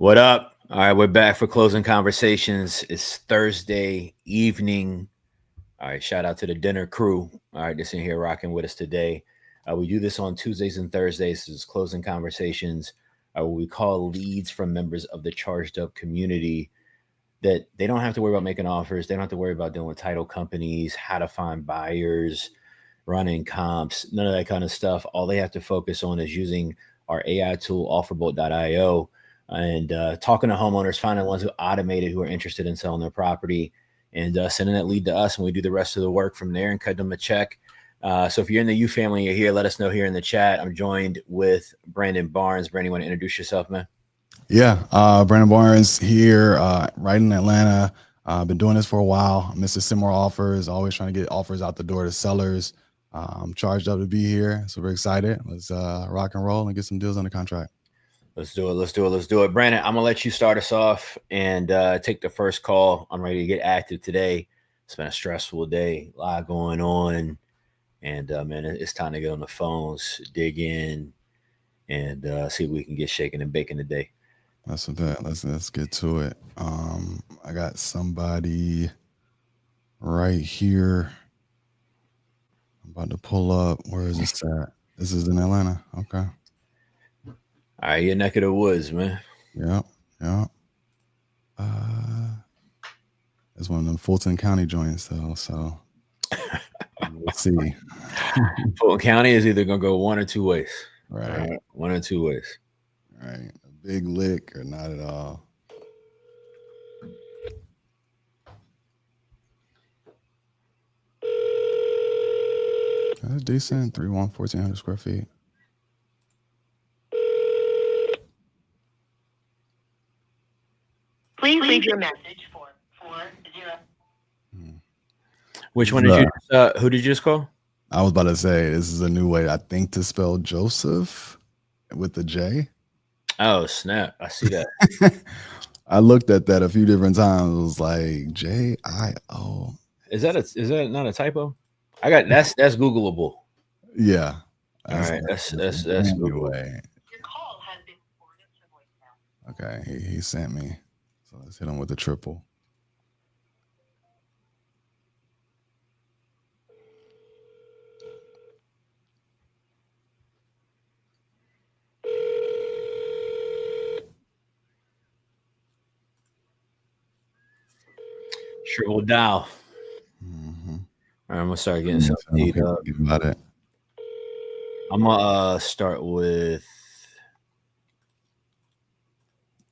What up? All right, we're back for closing conversations. It's Thursday evening. All right, shout out to the dinner crew. All right, that's in here rocking with us today. We do this on Tuesdays and Thursdays. This is closing conversations. We call leads from members of the charged up community that they don't have to worry about making offers. They don't have to worry about dealing with title companies, how to find buyers, running comps, none of that kind of stuff. All they have to focus on is using our AI tool, offerbolt.io, and talking to homeowners, finding ones who automated who are interested in selling their property, and sending that lead to us, and we do the rest of the work from there and cut them a check. So if you're in the U family, you're here, let us know here in the chat. I'm joined with Brandon Barnes. Brandon, you want to introduce yourself, man? Yeah, Brandon Barnes here, right in Atlanta. I've been doing this for a while. Mr. Similar Offers, always trying to get offers out the door to sellers. I'm charged up to be here, so we're excited. Let's rock and roll and get some deals under contract. Let's do it. Brandon, I'm going to let you start us off and take the first call. I'm ready to get active today. It's been a stressful day, a lot going on. And, man, it's time to get on the phones, dig in, and see if we can get shaking and baking today. That's a bet. Let's get to it. I got somebody right here. I'm about to pull up. Where is this at? This is in Atlanta. Okay. All right, your neck of the woods, man. Yeah. It's one of them Fulton County joints, though. So we'll see. Fulton County is either gonna go one or two ways. Right. One or two ways. Right. A big lick or not at all. That's decent. 1,400 square feet. Please leave your message for 40. Which one did you? Who did you just call? I was about to say this is a new way, I think, to spell Joseph with the J. Oh snap! I see that. I looked at that a few different times. It was like J-I-O. Is that not a typo? I got that's Googleable. Yeah. All right, that's Google. Your call has been forwarded to voicemail. Okay, he sent me. So let's hit him with the triple. Triple dial. Mm-hmm. All right, I'm gonna start getting some deep up. About it. I'm gonna start with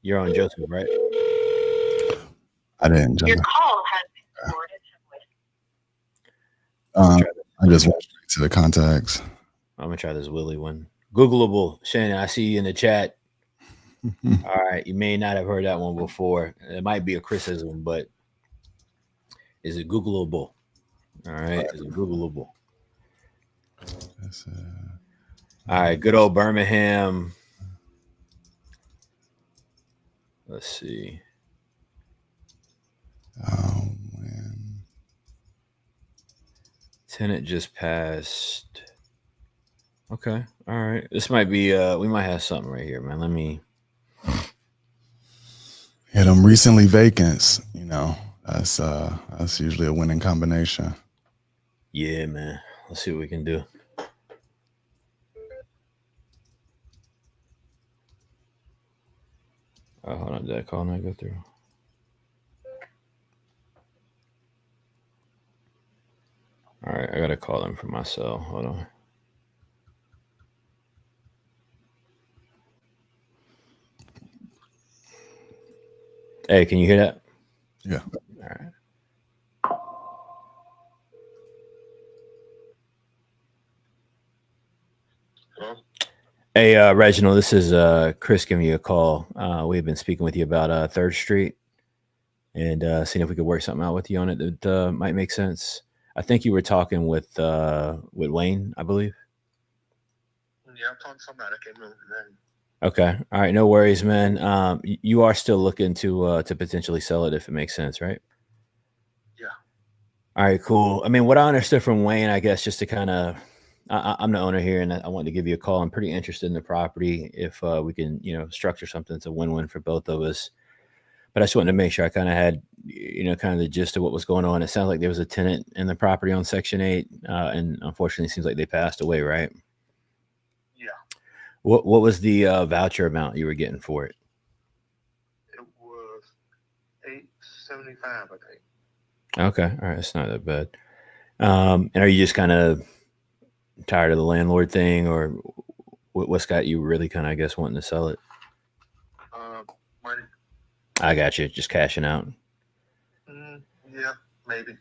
you're on Joseph, right? I didn't. Your call has been forwarded to voicemail. I just went straight to the contacts. I'm gonna try this Willie one. Googleable. Shannon, I see you in the chat. All right, you may not have heard that one before. It might be a criticism, but is it Googleable? All right, is it Googleable? All right, good old Birmingham. Let's see. Oh man. Tenant just passed. Okay, all right. This might be we might have something right here, man. Let me Yeah, them recently vacants, that's usually a winning combination. Yeah, man. Let's see what we can do. Oh, hold on, did that call not go through? All right, I gotta call them for myself. Hold on. Hey, can you hear that? Yeah. All right. Hello? Hey, Reginald, this is Chris giving you a call. We've been speaking with you about 3rd Street and seeing if we could work something out with you on it that might make sense. I think you were talking with Wayne, I believe. Yeah, I'm talking to somebody. I can't remember the name. Okay. All right. No worries, man. You are still looking to potentially sell it if it makes sense, right? Yeah. All right, cool. I mean, what I understood from Wayne, I guess, just to kind of I'm the owner here, and I wanted to give you a call. I'm pretty interested in the property. If we can, structure something that's a win-win for both of us. But I just wanted to make sure I kind of had, kind of the gist of what was going on. It sounds like there was a tenant in the property on Section 8, and unfortunately, it seems like they passed away, right? Yeah, What was the voucher amount you were getting for it? it was $875, I think. Okay, all right, it's not that bad. And are you just kind of tired of the landlord thing, or what's got you really kind of, I guess, wanting to sell it? Money. I got you, just cashing out. Yeah, maybe.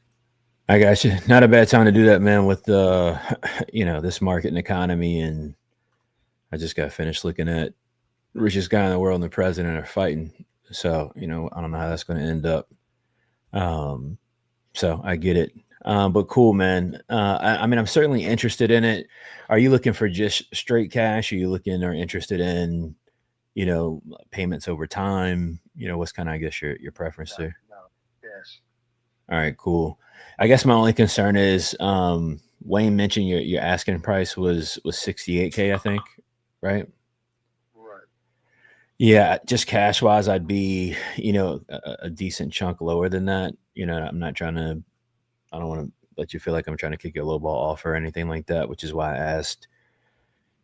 I got you. Not a bad time to do that, man. With this market and economy, and I just got finished looking at richest guy in the world and the president are fighting. So I don't know how that's going to end up. So I get it. But cool, man. I mean, I'm certainly interested in it. Are you looking for just straight cash? Are you looking or interested in, payments over time? What's kind of, I guess, your preference there? No, yes. All right, cool. I guess my only concern is Wayne mentioned your asking price was 68K, I think, right? Right. Yeah, just cash wise, I'd be, a decent chunk lower than that. I'm not trying to, I don't want to let you feel like I'm trying to kick you a low ball off or anything like that, which is why I asked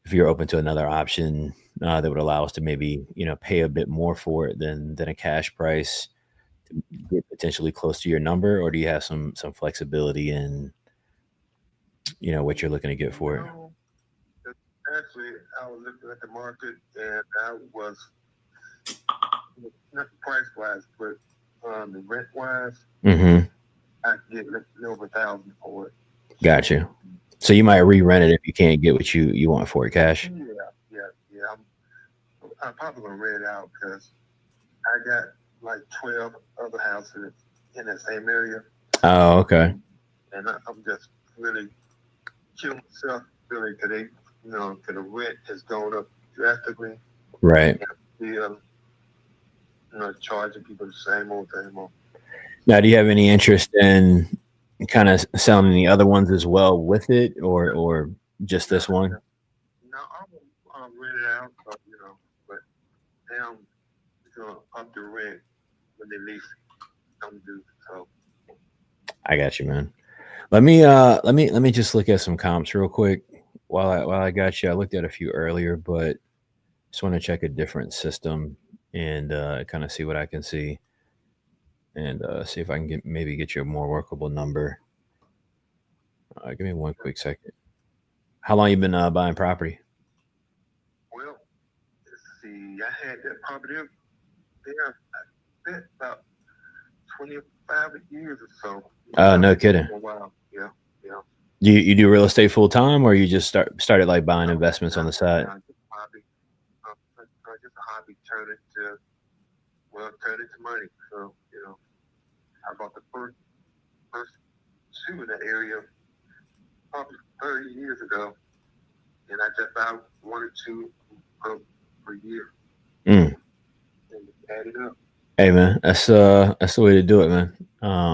if you're open to another option that would allow us to maybe, pay a bit more for it than a cash price to get potentially close to your number, or do you have some flexibility in, what you're looking to get for it? No, actually, I was looking at the market, and I was not price wise, but the rent wise, Mm-hmm. I could get over 1,000 for it. Gotcha. So you might re-rent it if you can't get what you want for it cash. Yeah. I'm probably gonna rent it out because I got like 12 other houses in the same area, Oh, okay. and I'm just really killing myself really today. Because the rent has gone up drastically. Right. Still, charging people the same old. Now, do you have any interest in kind of selling the other ones as well with it, or just this one? No, I'm rent it out, but now I'm gonna up the rent when they lease come due. So I got you, man. Let me just look at some comps real quick while I got you. I looked at a few earlier, but just want to check a different system and kind of see what I can see and see if I can get you a more workable number. Give me one quick second. How long you been buying property? well, let's see. I had that property up there. I spent about 25 years or so. Oh, no kidding. For a while. Yeah. You do real estate full time, or you just started like buying investments on the side? Just a hobby. Just a hobby turn it to money. So I bought the first two in the area probably 30 years ago, and I just bought one or two per year. Mm. And add it up. Hey man, that's the way to do it, man.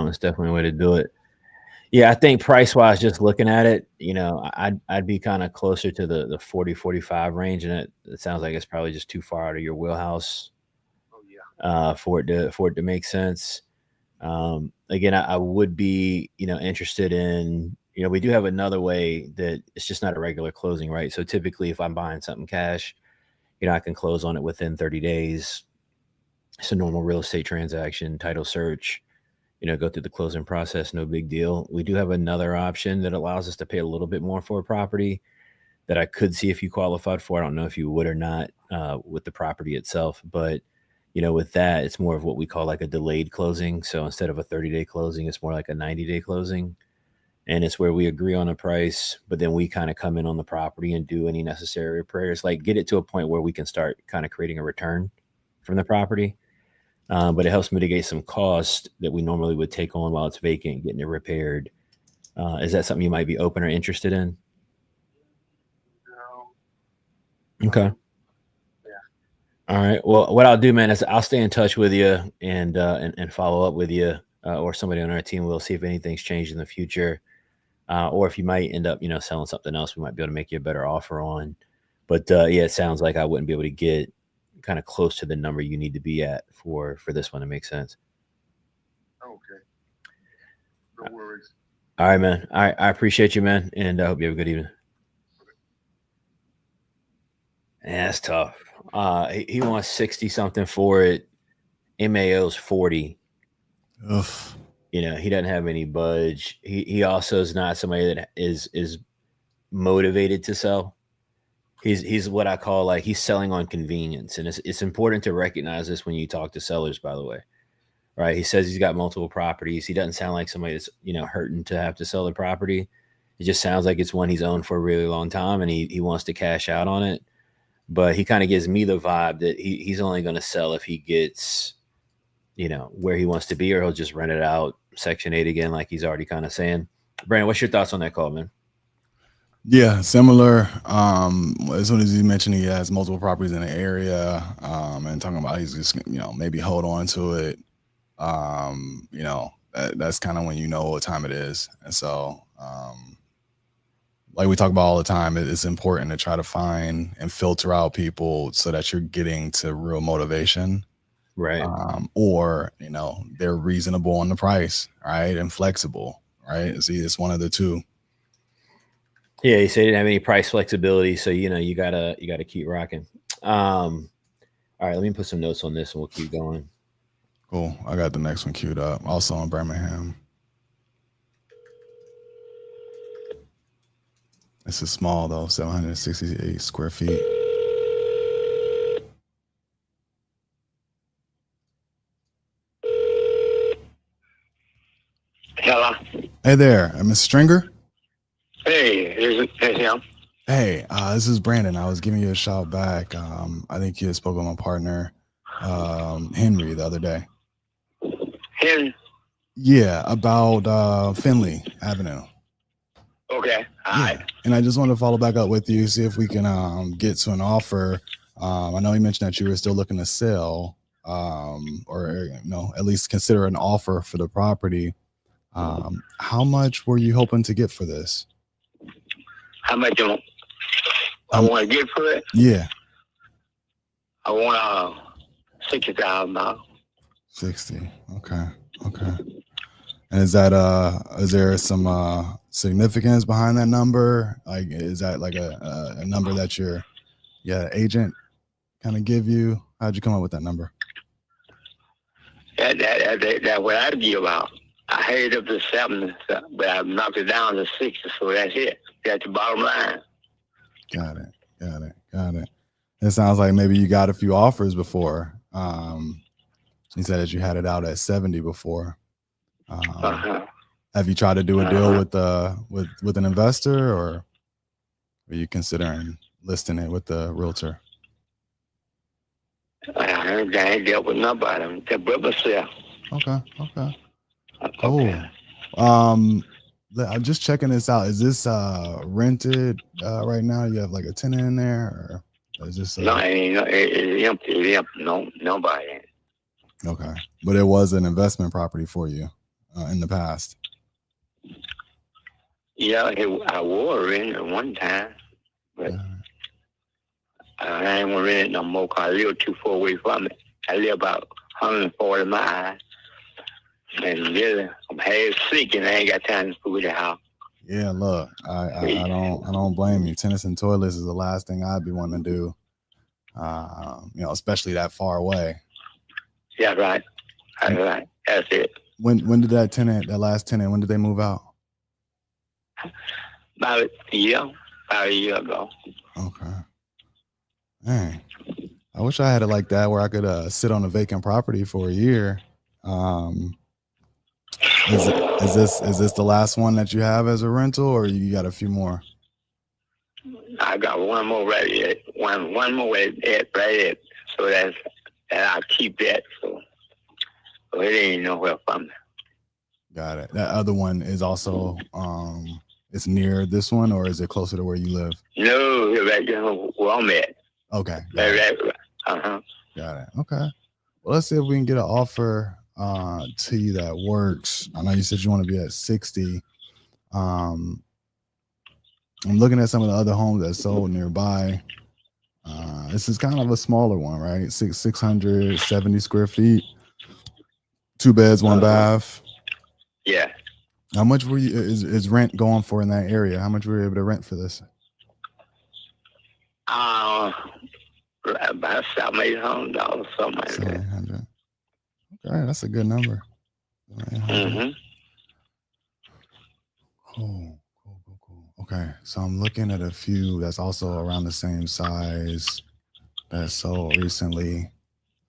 It's definitely a way to do it. Yeah, I think price wise, just looking at it, I'd be kind of closer to the 40 45 range, and it sounds like it's probably just too far out of your wheelhouse Oh yeah. for it to make sense. Again, I would be interested in we do have another way that it's just not a regular closing, right? So typically, if I'm buying something cash, I can close on it within 30 days. It's a normal real estate transaction, title search, go through the closing process, no big deal. We do have another option that allows us to pay a little bit more for a property that I could see if you qualified for. I don't know if you would or not with the property itself, but with that, it's more of what we call like a delayed closing. So instead of a 30-day closing, it's more like a 90-day closing. And it's where we agree on a price, but then we kind of come in on the property and do any necessary repairs, like get it to a point where we can start kind of creating a return from the property. But it helps mitigate some cost that we normally would take on while it's vacant, getting it repaired. Is that something you might be open or interested in? No. Okay. Yeah. All right. Well, what I'll do, man, is I'll stay in touch with you and follow up with you, or somebody on our team will see if anything's changed in the future. or if you might end up, selling something else, we might be able to make you a better offer on. But yeah, it sounds like I wouldn't be able to get kind of close to the number you need to be at for this one to make sense. Okay. No worries. All right, man. I appreciate you, man, and I hope you have a good evening. Yeah, that's tough. He wants 60 something for it. MAO's 40. Ugh. He doesn't have any budge. He also is not somebody that is motivated to sell. He's what I call, like, he's selling on convenience, and it's important to recognize this when you talk to sellers. By the way, right? He says he's got multiple properties. He doesn't sound like somebody that's hurting to have to sell the property. It just sounds like it's one he's owned for a really long time, and he wants to cash out on it. But he kind of gives me the vibe that he's only going to sell if he gets where he wants to be, or he'll just rent it out Section 8 again, like he's already kind of saying. Brandon, what's your thoughts on that call, man? Yeah, similar. As soon as he mentioned he has multiple properties in the area, and talking about he's just maybe hold on to it. That's kind of when you know what time it is. And so, like we talk about all the time, it's important to try to find and filter out people so that you're getting to real motivation. Right. Or, they're reasonable on the price, right? And flexible, right? See, it's one of the two. Yeah, he said he didn't have any price flexibility, so you gotta keep rocking. All right, let me put some notes on this and we'll keep going. Cool. I got the next one queued up. Also in Birmingham. This is small though, 768 square feet. Hello. Hey there, Mr. Stringer. Hey, it's him. Hey, this is Brandon. I was giving you a shout back. I think you had spoken with my partner, Henry, the other day. Henry? Yeah, about Finley Avenue. Okay, all right. And I just wanted to follow back up with you, see if we can get to an offer. I know you mentioned that you were still looking to sell, or at least consider an offer for the property. How much were you hoping to get for this? How much I want to get for it? Yeah. I want $60,000. 60. Okay. And is there some significance behind that number? Like, is that like a number that your agent kind of give you? How'd you come up with that number? That's what I give out. I had it up to 70, but I knocked it down to 60, so that's it. That's the bottom line. Got it. It sounds like maybe you got a few offers before. You said that you had it out at 70 before. Have you tried to do a deal with an investor, or are you considering listing it with the realtor? I ain't dealt with nobody. That brother self. Okay. Cool. I'm just checking this out. Is this rented right now? You have like a tenant in there, or is this? No, it's empty. It's empty. No, nobody. Okay, but it was an investment property for you in the past. Yeah, I was renting at one time, but I ain't want to rent it no more because I live too far away from it. I live about 140 miles. And really, I'm half sick and I ain't got time to food the house. Yeah, look, I don't blame you. Tenants and toilets is the last thing I'd be wanting to do. Especially that far away. Yeah, right. Right. That's it. When did that last tenant, when did they move out? About a year ago. Okay. Dang. I wish I had it like that where I could sit on a vacant property for a year. Is this the last one that you have as a rental, or you got a few more? I got one more right here. One more right here. So that I'll keep that. So it ain't nowhere from me. Got it. That other one is also it's near this one, or is it closer to where you live? No, right there where I'm at. Okay. Right. Got it. Okay. Well, let's see if we can get an offer to you that works. I know you said you want to be at 60. I'm looking at some of the other homes that sold nearby. This is kind of a smaller one, right? 670 square feet, 2 beds, 1 bath. Yeah. How much were you is rent going for in that area? How much were you able to rent for this? About $700-800, something like that. 700. Okay, that's a good number. 800. Cool. Okay, so I'm looking at a few that's also around the same size that sold recently.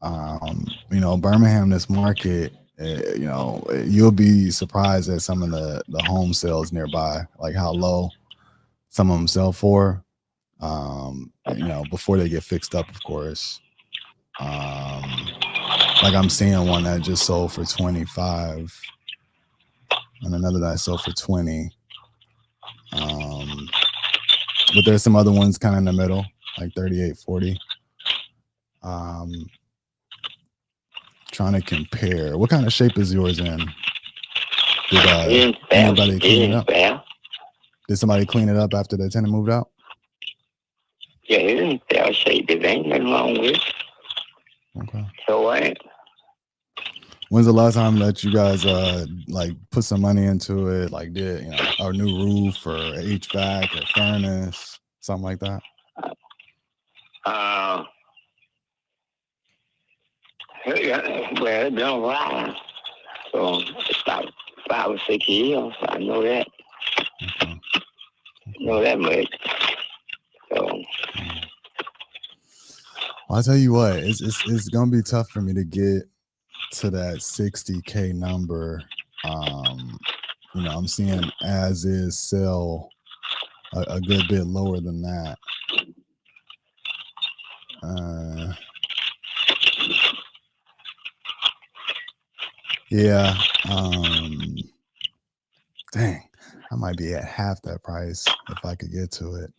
Birmingham, this market, you'll be surprised at some of the home sales nearby, like how low some of them sell for, before they get fixed up, of course. Like I'm seeing one that just sold for 25 and another that sold for 20. But there's some other ones kind of in the middle, like 38, 40. Trying to compare. What kind of shape is yours in? Did anybody clean it up? Did somebody clean it up after the tenant moved out? Yeah, it didn't fair shape. There ain't nothing wrong with it. Okay. So when's the last time that you guys put some money into it, like did a new roof or HVAC or furnace, something like that? Well, it's been a while. So it's about 5 or 6 years. I know that. Okay. Know that much. So well, I'll tell you what, it's gonna be tough for me to get to that $60K number. I'm seeing as is sell a good bit lower than that. Yeah. Dang, I might be at half that price if I could get to it.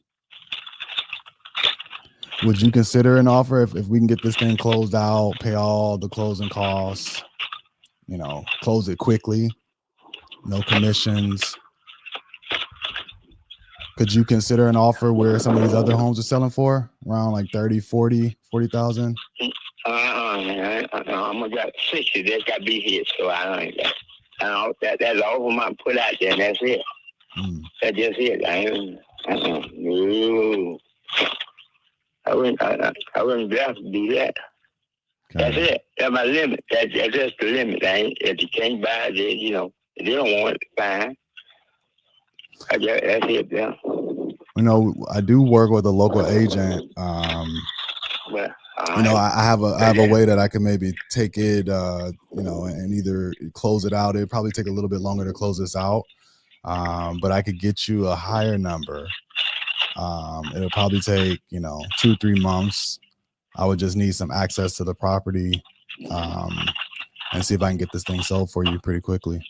Would you consider an offer if we can get this thing closed out, pay all the closing costs, close it quickly, no commissions? Could you consider an offer where some of these other homes are selling for around like 30, 40,000? I'm gonna got 60. That's got to be hit. So I don't. That's all I put out there. And that's it. That's just it. No. I wouldn't be able to do that. Okay. That's it. That's my limit. That's just the limit. If you can't buy it, if they don't want it, fine. That's it. Yeah. I do work with a local agent. I have a way that I can maybe take it, and either close it out. It'd probably take a little bit longer to close this out, but I could get you a higher number. It'll probably take 2-3 months. I would just need some access to the property, and see if I can get this thing sold for you pretty quickly.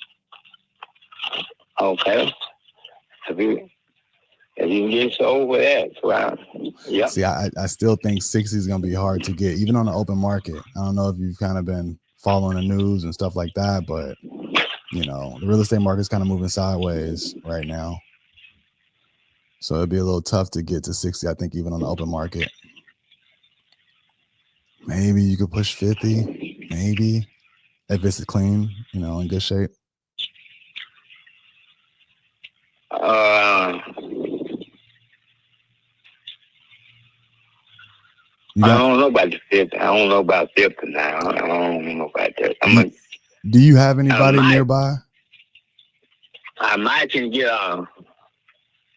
Okay. If you can get sold with that, well, yeah. See, I still think 60 is going to be hard to get, even on the open market. I don't know if you've kind of been following the news and stuff like that, but the real estate market's kind of moving sideways right now. So it'd be a little tough to get to 60, I think, even on the open market. Maybe you could push 50, maybe, if it's clean, in good shape. I don't know about the 50. I don't know about 50 now. I don't know about that. Do you have anybody nearby? I might can get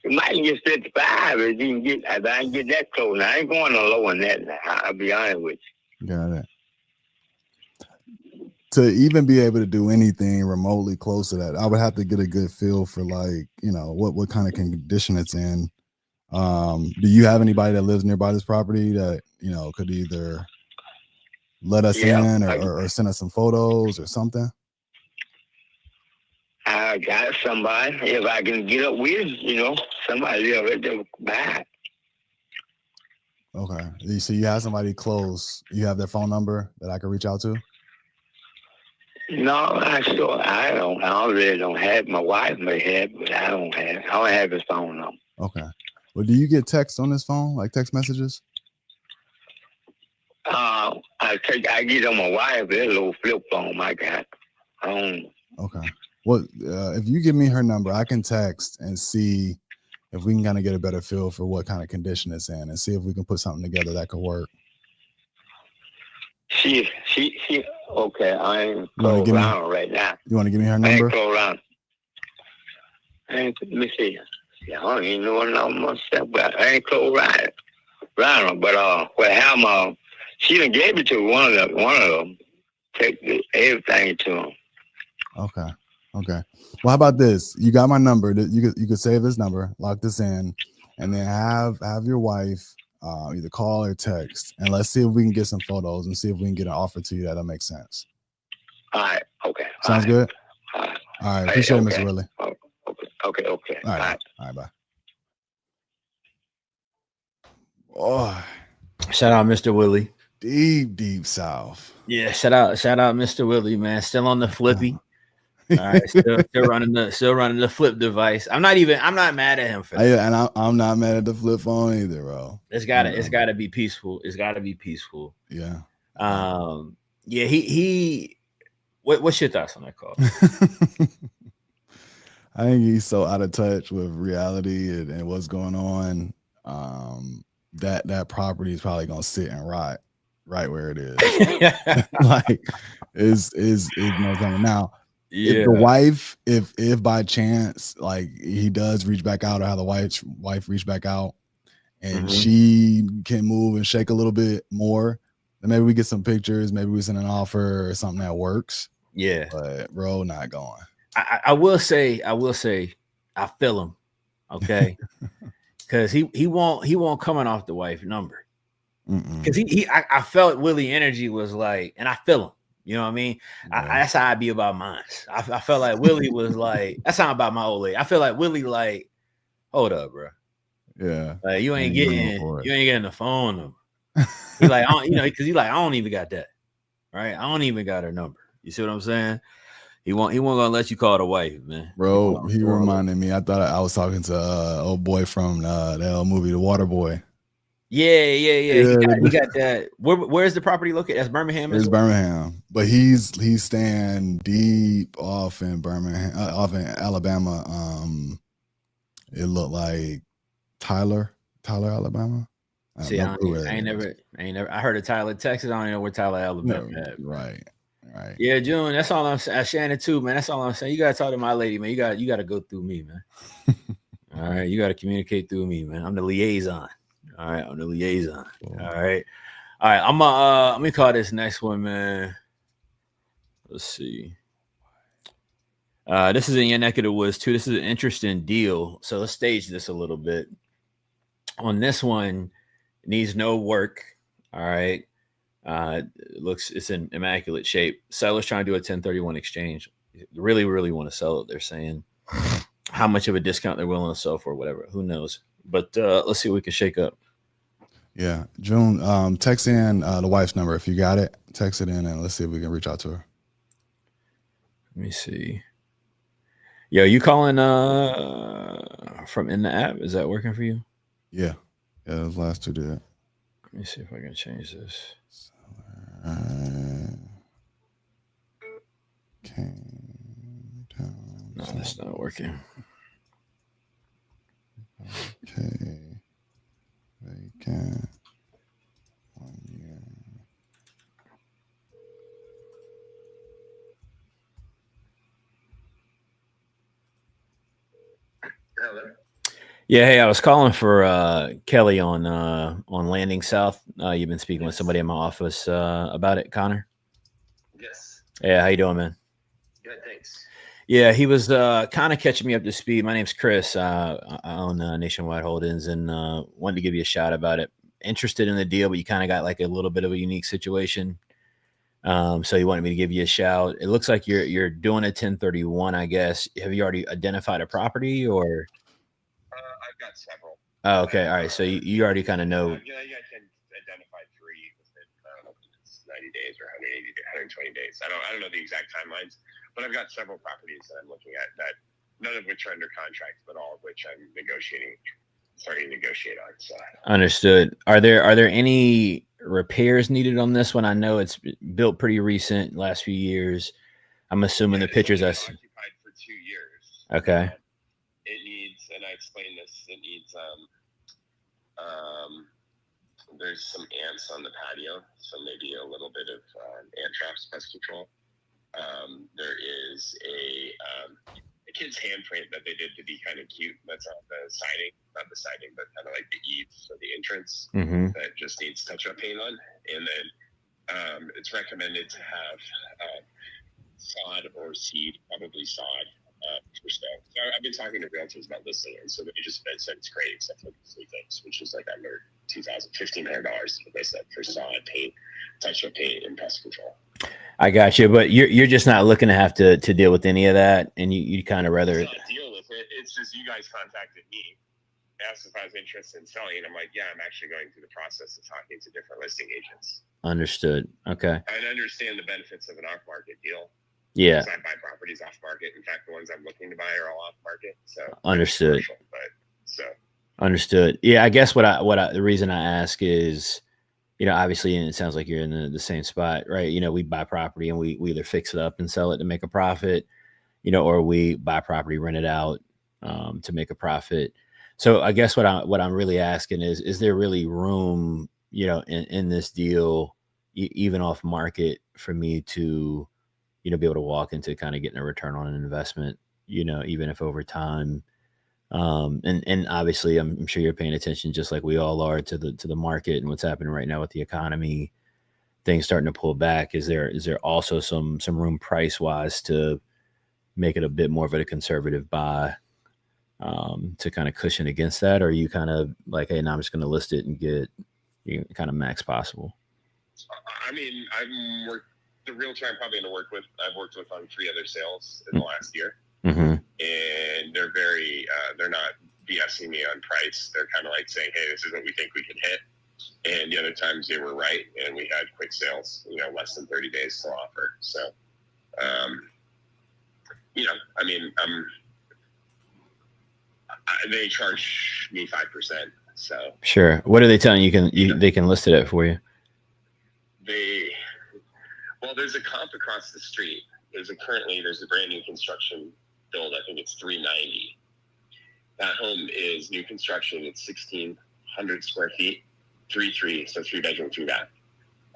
you might get 55 if you can get. If I can get that close. Now, I ain't going no lower than that. Now, I'll be honest with you. Got it. To even be able to do anything remotely close to that, I would have to get a good feel for what kind of condition it's in. Do you have anybody that lives nearby this property that could either let us in or send us some photos or something? I got somebody. If I can get up with, somebody live right there back. Okay. So you have somebody close. You have their phone number that I could reach out to? No, I really don't have. My wife may have, but I don't have his phone number. Okay. Well, do you get text on this phone, like text messages? I get on my wife. There's a little flip phone I got. Okay. Well, if you give me her number, I can text and see if we can kind of get a better feel for what kind of condition it's in, and see if we can put something together that could work. She. Okay, I ain't close around right now. You want to give me her number? I ain't close around. Let me see. I don't even know what number myself, but I ain't close around. But she done gave it to one of them. Take everything to him. Okay. Well, how about this? You got my number. You could save this number, lock this in, and then have your wife either call or text, and let's see if we can get some photos and see if we can get an offer to you that'll make sense. All right. Okay. Sounds good. All right. Appreciate it, Mr. Willie. Okay. All right. Bye. Oh, shout out Mr. Willie. Deep South. Yeah, shout out Mr. Willie, man. Still on the flippy. All right, still running the flip device. I'm not mad at him for that. And I'm not mad at the flip phone either, bro. It's gotta be peaceful. It's gotta be peaceful. Yeah. Yeah. He. What's your thoughts on that call? I think he's so out of touch with reality and what's going on. That property is probably gonna sit and rot right where it is. Like is now. Yeah. If the wife, if by chance, like he does reach back out, or how the wife reach back out, and she can move and shake a little bit more, then maybe we get some pictures, maybe we send an offer or something that works. Yeah. But bro, not going. I will say, I feel him, okay, because he won't coming off the wife number, because I felt Willie energy was like, and I feel him. You know what I mean? Yeah. That's how I be about mine. I felt like Willie was like, that's how I'm about my old lady. I feel like Willie like, hold up, bro. Yeah. Like you ain't getting the phone number. He's like, because he's like, I don't even got that. Right? I don't even got her number. You see what I'm saying? He won't gonna let you call the wife, man. Bro, he reminded me. I thought I was talking to old boy from the old movie, The Water Boy. Yeah. He got that. Where's the property located? That's Birmingham. It's Birmingham, but he's staying deep off in Birmingham, off in Alabama. It looked like Tyler, Alabama. See, I ain't never. I heard of Tyler, Texas. I don't even know where Tyler, Alabama is. Right. Yeah, June. That's all I'm saying. Shannon too, man. That's all I'm saying. You gotta talk to my lady, man. You gotta go through me, man. All right, you gotta communicate through me, man. I'm the liaison. All right, I'm the liaison. Cool. All right. I'm let me call this next one, man. Let's see. This is in your neck of the woods too. This is an interesting deal. So let's stage this a little bit. On this one, needs no work. All right. It's in immaculate shape. Seller's trying to do a 1031 exchange. Really, really want to sell it. They're saying how much of a discount they're willing to sell for, whatever. Who knows? But let's see what we can shake up. Yeah, June, text in the wife's number if you got it. Text it in and let's see if we can reach out to her. Let me see. Yo, you calling from in the app? Is that working for you? Yeah, those last two did. Let me see if I can change this. No, that's not working. Okay. Vacant. 1 year. Hello. Yeah, hey, I was calling for Kelly on Landing South. You've been speaking with somebody in my office about it, Connor. Yes. Yeah, how you doing, man? Good, thanks. Yeah, he was kind of catching me up to speed. My name's Chris. I own Nationwide Holdings and wanted to give you a shout about it. Interested in the deal, but you kind of got like a little bit of a unique situation. So he wanted me to give you a shout. It looks like you're doing a 1031, I guess. Have you already identified a property or? I've got several. Oh, okay. All right. So you already kind of know. Yeah, I can identify 3 within days or 180, 120 days. I don't know the exact timelines, but I've got several properties that I'm looking at that none of which are under contract, but all of which I'm starting to negotiate on. So Understood. Are there any repairs needed on this one? I know it's built pretty recent, last few years. I'm assuming the pictures I see. Occupied for 2 years. Okay. It needs, and I explained this. It needs there's some ants on the patio, so maybe a little bit of ant traps, pest control. There is a kid's handprint that they did to be kind of cute. That's on the siding, not the siding, but kind of like the eaves or the entrance that just needs touch-up paint on. And then it's recommended to have sod or seed, probably sod, for sale. So I've been talking to realtors about listing it, so they just said it's great except for these 3 things, which is like under $1,500, what they said, for sod, paint, touch-up paint, and pest control. I got you, but you're just not looking to have to deal with any of that, and you kind of rather It's not deal with it. It's just you guys contacted me, asked if I was interested in selling, and I'm like, yeah, I'm actually going through the process of talking to different listing agents. Understood. Okay. I understand the benefits of an off-market deal. Yeah. I buy properties off-market. In fact, the ones I'm looking to buy are all off-market. So understood. So understood. Yeah, I guess the reason I ask is, obviously, and it sounds like you're in the same spot, right? We buy property and we either fix it up and sell it to make a profit, or we buy property, rent it out to make a profit. So I guess what I'm really asking is there really room, in this deal, even off market, for me to, be able to walk into kind of getting a return on an investment, even if over time. And obviously I'm sure you're paying attention, just like we all are, to the market and what's happening right now with the economy, things starting to pull back. Is there also some room price wise to make it a bit more of a conservative buy, to kind of cushion against that? Or are you kind of like, hey, now I'm just going to list it and get kind of max possible? I mean, the realtor I'm probably going to work with, I've worked with on 3 other sales in the last year. Mm-hmm. And they're very, they're not BSing me on price. They're kind of like saying, hey, this is what we think we can hit. And the other times they were right. And we had quick sales, less than 30 days to offer. So, I mean, they charge me 5%. So sure. What are they telling you? They can list it at for you? Well, there's a comp across the street. There's a brand new construction build. I think it's $390. That home is new construction. It's 1,600 square feet, 3-3, so 3-bedroom, 3-bath.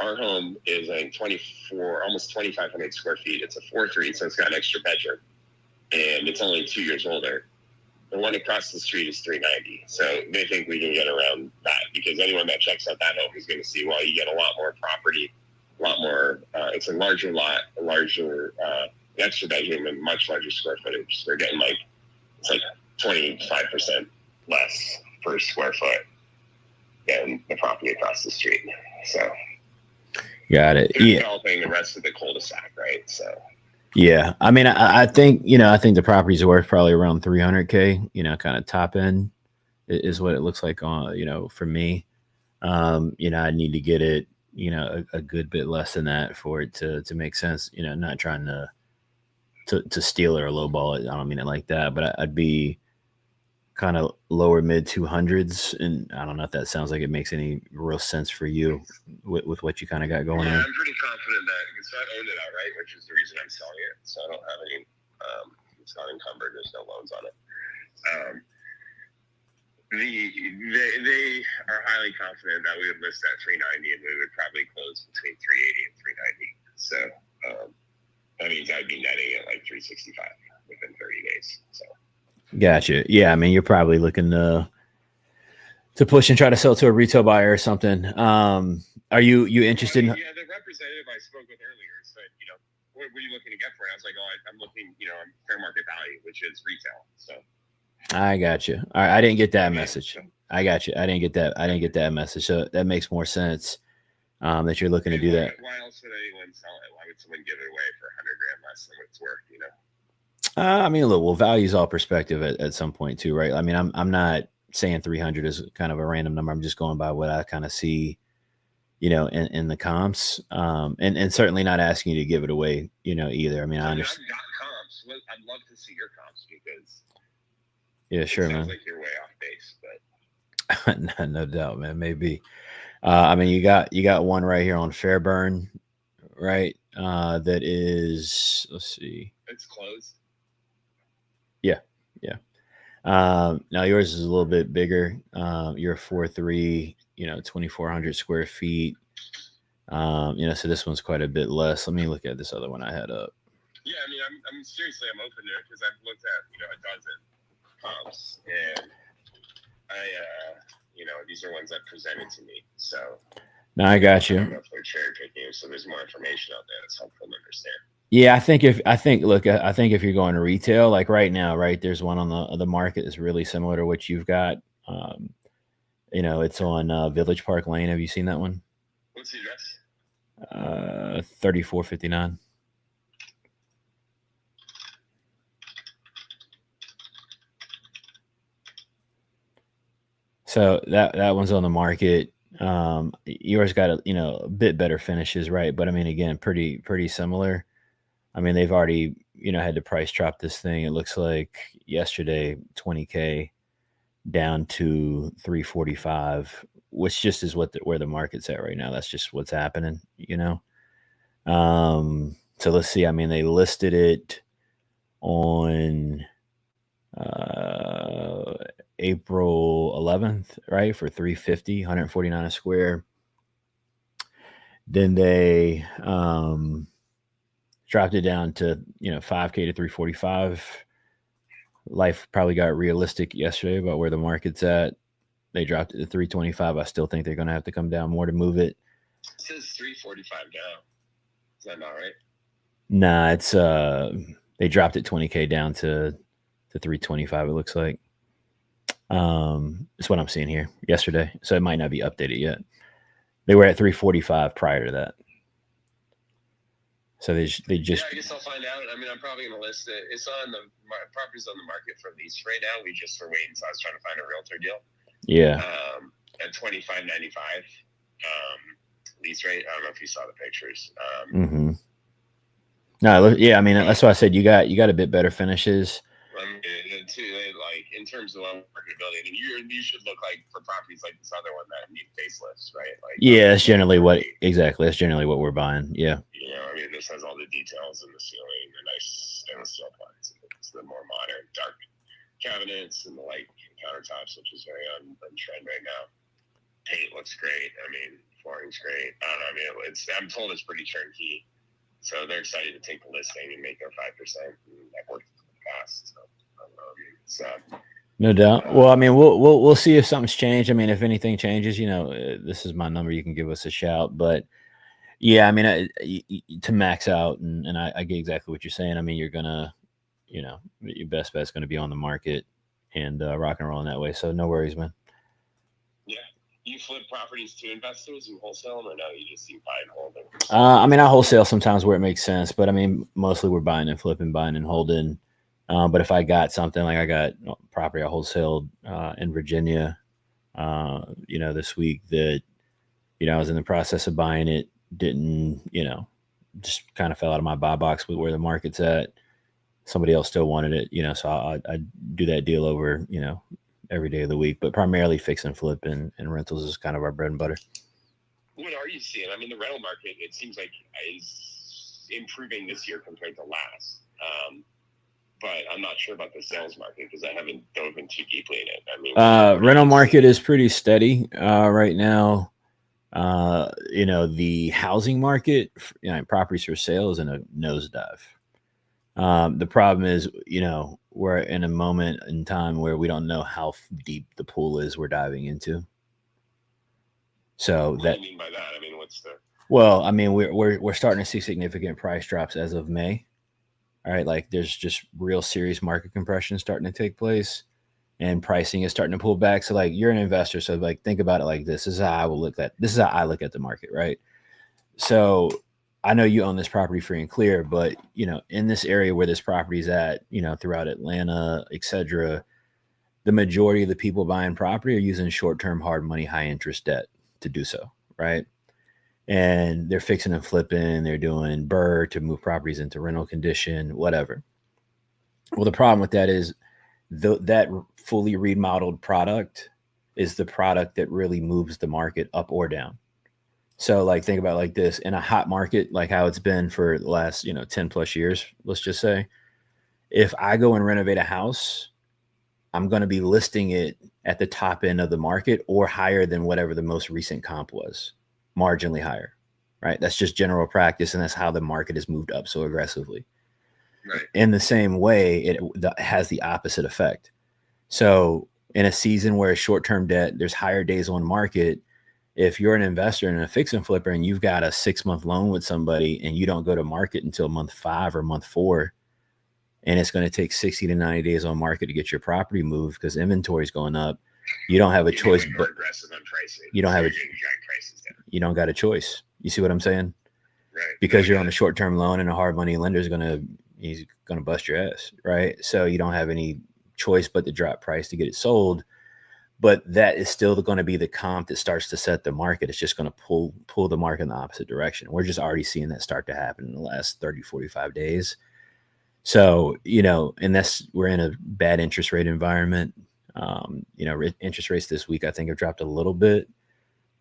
Our home is like 24, almost 2,500 square feet. It's a 4-3, so it's got an extra bedroom, and it's only 2 years older. The one across the street is $390. So they think we can get around that, because anyone that checks out that home is going to see, well, you get a lot more property, a lot more. It's a larger lot, a larger extra bedroom, and much larger square footage. So they're getting it's like 25% less per square foot than the property across the street. So got it. They're developing the rest of the cul-de-sac, right? So yeah, I mean, I think the property's worth probably around $300K. Kind of top end is what it looks like on for me. I need to get it a good bit less than that for it to make sense. Not trying to steal it or lowball it. I don't mean it like that, but I'd be kind of lower mid 200s, and I don't know if that sounds like it makes any real sense for you with what you kind of got going on. I'm pretty confident that because I own it outright, which is the reason I'm selling it. So I don't have any. It's not encumbered. There's no loans on it. They are highly confident that we would list at $390 and we would probably close between $380 and $390. So that means I'd be netting at like $365 within 30 days. So gotcha. Yeah, I mean, you're probably looking to push and try to sell to a retail buyer or something. Are you interested in? Yeah, the representative I spoke with earlier said, what are you looking to get for it? I was like, I'm looking, on fair market value, which is retail. So I got you. All right, I didn't get that message. I got you. I didn't get that message. So that makes more sense. That you're looking to do that. Why else would anyone sell it? Why would someone give it away for $100,000 less than what it's worth? I mean, look, well, value is all perspective at some point too, right? I mean, I'm not saying 300 is kind of a random number. I'm just going by what I kind of see, in the comps, and certainly not asking you to give it away, either. I mean, I understand. I've got comps. I'd love to see your comps because Yeah, sure, it sounds man. like you're way off base, but No doubt, man. Maybe. I mean, you got one right here on Fairburn, right? That is, let's see. it's closed. Yeah, yeah. Now yours is a little bit bigger. You're 4.3, 2,400 square feet. So this one's quite a bit less. Let me look at this other one I had up. Yeah, I mean, I'm seriously, I'm open to it because I've looked at a dozen comps, and these are ones that presented to me. So No, I got I don't you. know if they're cherry picking, so there's more information out there that's helpful to understand. Yeah, I think if you're going to retail, like right now, right, there's one on the market that's really similar to what you've got. It's on Village Park Lane. Have you seen that one? What's the address? 3459. So that one's on the market. Yours got a bit better finishes, right? But I mean, again, pretty similar. I mean, they've already had to price drop this thing. It looks like yesterday, 20K down to 345, which just is where the market's at right now. That's just what's happening. So let's see. I mean, they listed it on April 11th, right, for 350, 149 a square. Then they dropped it down to 5K to 345. Life probably got realistic yesterday about where the market's at. They dropped it to 325. I still think they're going to have to come down more to move it. It says 345 now. Is that not right? Nah, it's they dropped it 20K down to 325. It looks like. It's what I'm seeing here yesterday, so it might not be updated yet. They were at 345 prior to that. So they just. Yeah, I guess I'll find out. I mean, I'm probably going to list it. It's on the property's on the market for lease right now. We just were waiting, so I was trying to find a realtor deal. Yeah. At $25.95 lease rate. I don't know if you saw the pictures. No, yeah, I mean that's why I said you got a bit better finishes. Like in terms of marketability, I mean, you should look like for properties like this other one that need facelifts, right? Like yeah, that's generally what we're buying. Yeah. I mean, this has all the details in the ceiling, the nice stainless steel appliances, it's the more modern dark cabinets and the light countertops, which is very on trend right now. Paint looks great. I mean, flooring's great. I don't know. I mean, I'm told it's pretty turnkey, so they're excited to take the listing and make their 5%. That worked in the past. So, I don't know. I mean, no doubt. Well, I mean, we'll see if something's changed. I mean, if anything changes, this is my number. You can give us a shout. But yeah, I mean, to max out, and I get exactly what you're saying. I mean, you're gonna, your best bet's gonna be on the market and rock and roll in that way. So no worries, man. Yeah. You flip properties to investors and wholesale them, or no? You just buy and hold them? I mean, I wholesale sometimes where it makes sense, but I mean, mostly we're buying and flipping, buying and holding. But if I got something like I got property I wholesaled in Virginia, this week that, I was in the process of buying it, didn't, just kind of fell out of my buy box with where the market's at. Somebody else still wanted it, so I do that deal over, every day of the week, but primarily fix and flip and rentals is kind of our bread and butter. What are you seeing? I mean, the rental market, it seems like is improving this year compared to last. But I'm not sure about the sales market because I haven't dove in too deeply in it. I mean, rental market is pretty steady right now. The housing market, properties for sale is in a nosedive. The problem is, we're in a moment in time where we don't know how deep the pool is we're diving into. So what do you mean by that? I mean, well, I mean, we're starting to see significant price drops as of May. All right, like there's just real serious market compression starting to take place, and pricing is starting to pull back. So, like, you're an investor, so like think about it like this. This is how I look at the market, right? So, I know you own this property free and clear, but in this area where this property is at, throughout Atlanta, etc., the majority of the people buying property are using short-term hard money, high interest debt to do so, right? and they're fixing and flipping. They're doing BRRRR to move properties into rental condition, whatever. Well, the problem with that is that fully remodeled product is the product that really moves the market up or down. So like think about it like this, in a hot market, like how it's been for the last, 10 plus years, let's just say, if I go and renovate a house, I'm going to be listing it at the top end of the market or higher than whatever the most recent comp was, marginally higher, right? That's just general practice. And that's how the market has moved up so aggressively. Right. In the same way, it has the opposite effect. So in a season where short-term debt, there's higher days on market. If you're an investor and a fix and flipper and you've got a 6-month loan with somebody and you don't go to market until month 5 or month 4, and it's going to take 60 to 90 days on market to get your property moved because inventory is going up, you don't have a choice. But aggressive on pricing. You don't have a, prices down. You don't got a choice. You see what I'm saying? Right. Because you're on a short-term loan and a hard money lender he's going to bust your ass, right? So you don't have any choice but to drop price to get it sold. But that is still going to be the comp that starts to set the market. It's just going to pull the market in the opposite direction. We're just already seeing that start to happen in the last 30, 45 days. So, and we're in a bad interest rate environment. Interest rates this week, I think, have dropped a little bit,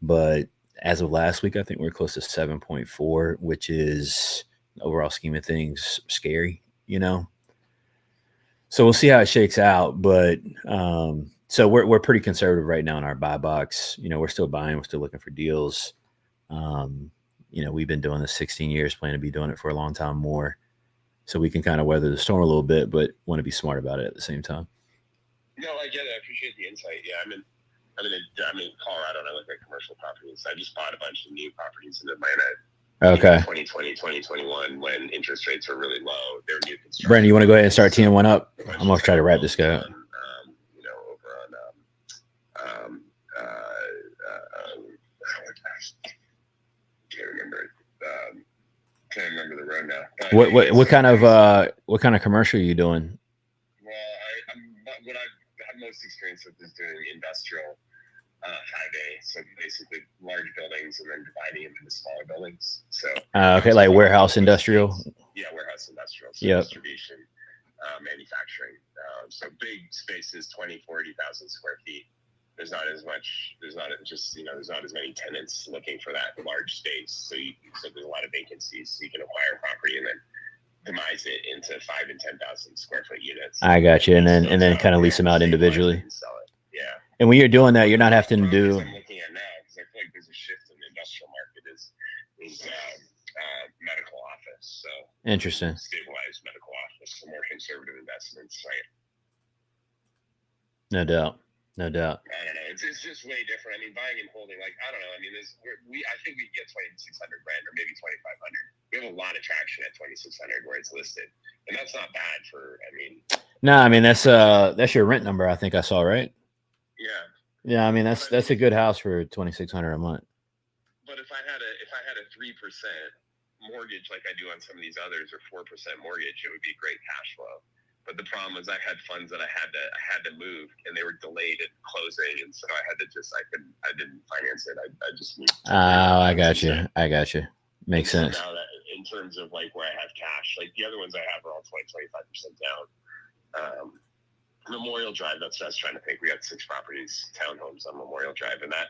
but as of last week, I think we're close to 7.4, which is overall scheme of things scary, So we'll see how it shakes out. But, so we're pretty conservative right now in our buy box. We're still buying, we're still looking for deals. We've been doing this 16 years, plan to be doing it for a long time more. So we can kind of weather the storm a little bit, but want to be smart about it at the same time. No, I get it. I appreciate the insight. Yeah, I'm in Colorado, and I look at commercial properties. I just bought a bunch of new properties in Atlanta. Okay. 2020, 2021, when interest rates were really low. They were new construction. Brandon, you want to go ahead and start teeing one up? I'm going to try to wrap this guy up. Can't remember the road now. What kind of commercial are you doing? Well, what I've had most experience with is doing industrial high bay, so basically large buildings and then dividing them into smaller buildings. So okay, like warehouse industrial. Yeah, warehouse industrial. So distribution, manufacturing. So big spaces, 20, 40,000 square feet. There's not as many tenants looking for that large space. So there's a lot of vacancies. So you can acquire property and then demise it into 5,000 and 10,000 square foot units. I got you. And then kind of lease them out individually. Sell it. Yeah. And when you're doing that, you're not having to do. I'm looking at now because I feel like there's a shift in the industrial market is medical office. So interesting. Stabilized medical office, some more conservative investments, right? No doubt. I don't know. It's just way different. I mean, buying and holding, I don't know. I mean, I think we can get $2,600 or maybe $2,500. We have a lot of traction at $2,600 where it's listed, and that's not bad for. No, that's your rent number. I think I saw, right? Yeah. Yeah, I mean that's a good house for $2,600 a month. But if I had a 3% mortgage like I do on some of these others, or 4% mortgage, it would be great cash flow. But the problem was I had funds that I had to move, and they were delayed at closing, and so I didn't finance it. I just moved. Oh, I got you. Makes sense. Now that in terms of where I have cash, the other ones I have are all 20-25% down. Memorial Drive, that's what I was trying to think. We had 6 properties, townhomes on Memorial Drive, and that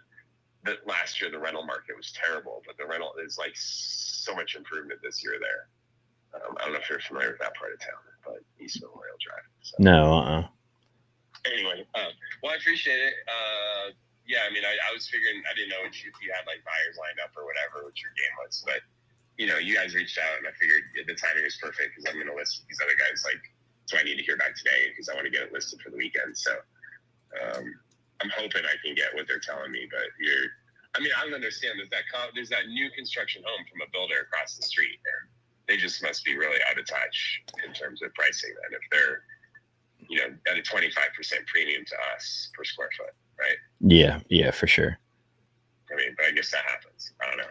last year the rental market was terrible, but the rental is so much improvement this year there. I don't know if you're familiar with that part of town, but East Memorial Drive. So. No. Anyway, well, I appreciate it. Yeah, I mean, I was figuring, I didn't know if you had buyers lined up or whatever, what your game was, but you guys reached out, and I figured the timing was perfect because I'm going to list with these other guys. So I need to hear back today because I want to get it listed for the weekend. So I'm hoping I can get what they're telling me, but I don't understand there's that new construction home from a builder across the street, and they just must be really out of touch in terms of pricing. And if they're, at a 25% premium to us per square foot, right? Yeah, for sure. But I guess that happens. I don't know.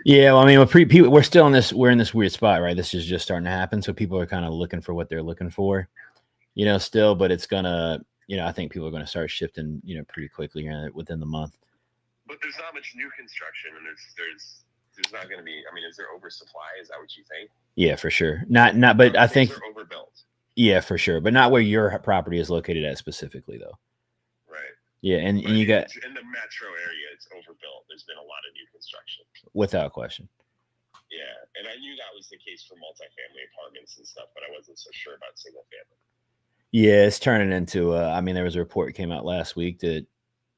Yeah, well, we're still we're in this weird spot, right? This is just starting to happen. So people are kind of looking for what they're looking for, still, but it's gonna, I think people are going to start shifting, pretty quickly within the month. But there's not much new construction, and there's there's not going to be. I mean, is there oversupply? Is that what you think? Yeah, for sure. Not, but I think they're overbuilt. Yeah, for sure, but not where your property is located at specifically, though. Right. Yeah, and you got in the metro area, it's overbuilt. There's been a lot of new construction. Without question. Yeah, and I knew that was the case for multifamily apartments and stuff, but I wasn't so sure about single family. Yeah, it's turning into. I mean, there was a report that came out last week that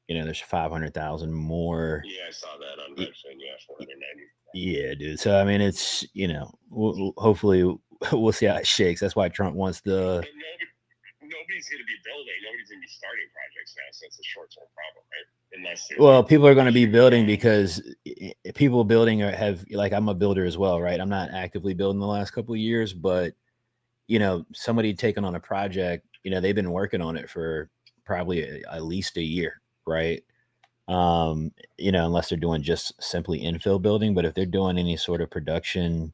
there's 500,000 more. Yeah, I saw that on Redfin. Yeah, 490. Yeah, dude. So I mean, it's hopefully we'll see how it shakes. That's why Trump wants the. Nobody's going to be building. Nobody's going to be starting projects now, so it's a short-term problem, right? Well, people are going to be building because people building have I'm a builder as well, right? I'm not actively building the last couple of years, but somebody taking on a project, they've been working on it for probably at least a year, right? Unless they're doing just simply infill building, but if they're doing any sort of production,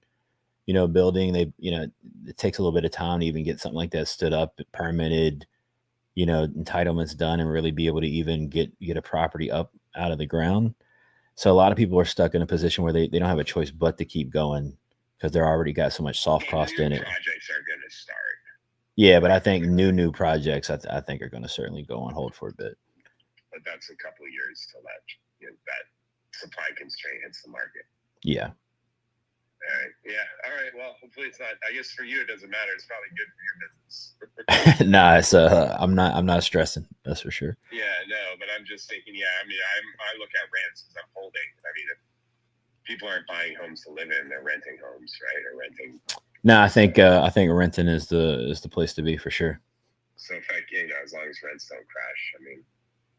building, it takes a little bit of time to even get something like that stood up, permitted, entitlements done, and really be able to even get a property up out of the ground. So a lot of people are stuck in a position where they don't have a choice but to keep going because they're already got so much soft cost in it. Projects are going to start. Yeah, but I think new projects, I think are going to certainly go on hold for a bit. But that's a couple of years till that supply constraint hits the market. Yeah. All right. Yeah. All right. Well, hopefully it's not. I guess for you it doesn't matter. It's probably good for your business. Nah, it's I'm not stressing. That's for sure. Yeah. No, but I'm just thinking. Yeah. I mean, I look at rents as I'm holding. I mean, if people aren't buying homes to live in, they're renting homes, right? Or renting. No, I think renting is the place to be for sure. So if as long as rents don't crash, I mean,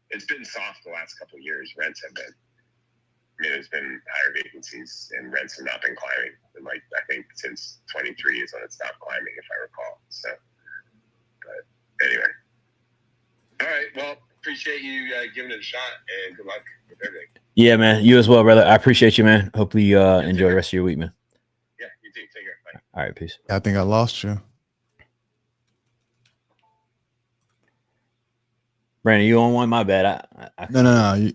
it's been soft the last couple of years. Rents have been. I mean, there's been higher vacancies and rents have not been climbing. And I think since 23 is when it stopped climbing, if I recall. So, but anyway. All right. Well, appreciate you giving it a shot and good luck with everything. Yeah, man. You as well, brother. I appreciate you, man. Hopefully you enjoy the rest of your week, man. Yeah, you too. Take care. Bye. All right. Peace. I think I lost you. Brandon, you on one? My bad. No.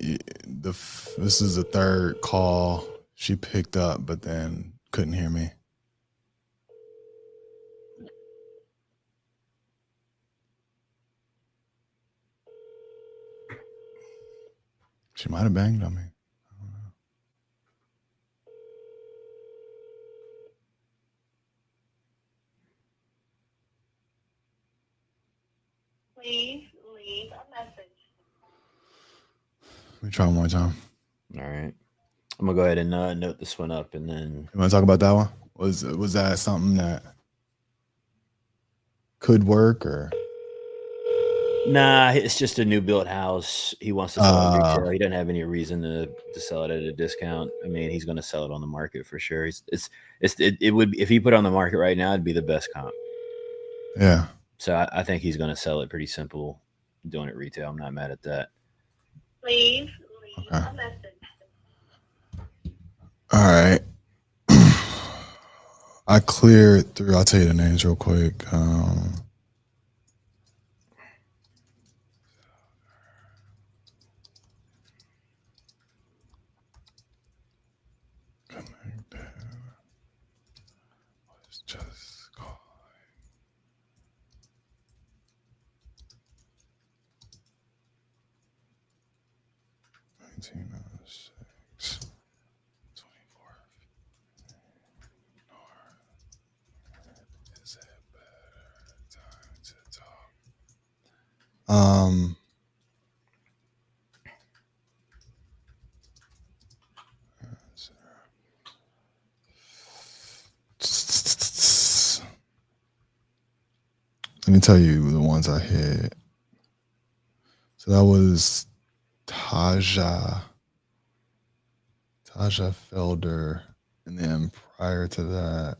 This is the third call she picked up, but then couldn't hear me. She might have banged on me. I don't know. Please leave a message. Let me try one more time. All right. I'm gonna go ahead and note this one up, and then You want to talk about that one? Was that something that could work or? nah, it's just a new built house. He wants to sell it retail. He doesn't have any reason to sell it at a discount. I mean, he's gonna sell it on the market for sure. It would, if he put it on the market right now, it'd be the best comp. Yeah. So I think he's gonna sell it pretty simple, doing it retail. I'm not mad at that. Please leave a message. All right. I cleared through. I'll tell you the names real quick. Just call. Is it better time to talk? Let me tell you the ones I hit. So that was Taja Felder, and then prior to that,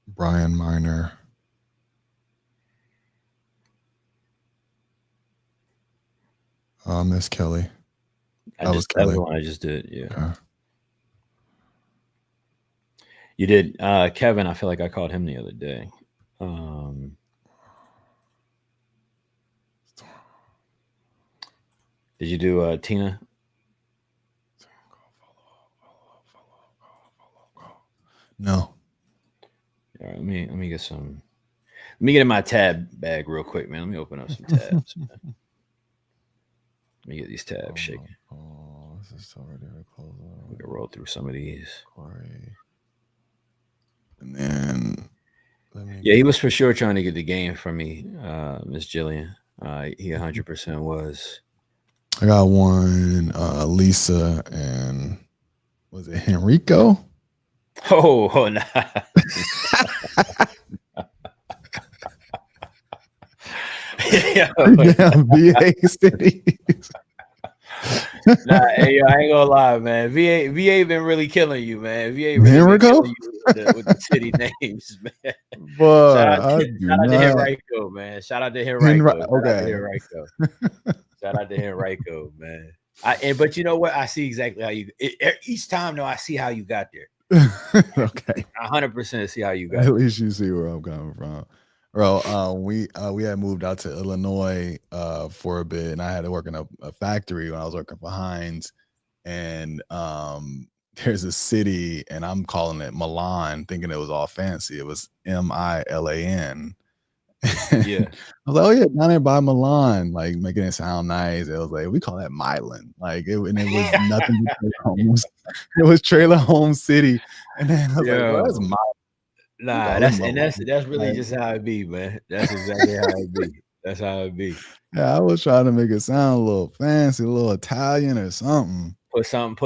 Brian Miner. Miss Kelly. That was the one I just did. Yeah. Okay. You did Kevin. I feel like I called him the other day. Did you do Tina? No. All right, let me get some. Let me get in my tab bag real quick, man. Let me open up some tabs. Man. Let me get these tabs shaking. Oh, this is already close. We can roll through some of these. Corey. And then yeah, he was for sure trying to get the game from me, Miss Jillian. He 100% was. I got one, Lisa, and was it Henrico? Oh nah. Yeah, VA cities. Nah, hey, I ain't gonna lie, man. VA been really killing you, man. VA really Henrico? been killing you with the city names, man. But shout out to Henrico, man. Shout out to Henrico. Shout out to Henrico, man. But you know what? I see exactly how you. Each time, though, I see how you got there. Okay, 100% see how you got. At least you see where I'm coming from, bro. We had moved out to Illinois for a bit, and I had to work in a factory when I was working for Heinz, and there's a city, and I'm calling it Milan, thinking it was all fancy. It was Milan. Yeah. I was like, oh yeah, down there by Milan, like making it sound nice. It was like, we call that Milan. Like it was nothing but trailer homes. It was trailer home city. And then I was like, well, that's Milan. Nah, that's really just how it be, man. That's exactly how it be. That's how it be. Yeah, I was trying to make it sound a little fancy, a little Italian or something. Put something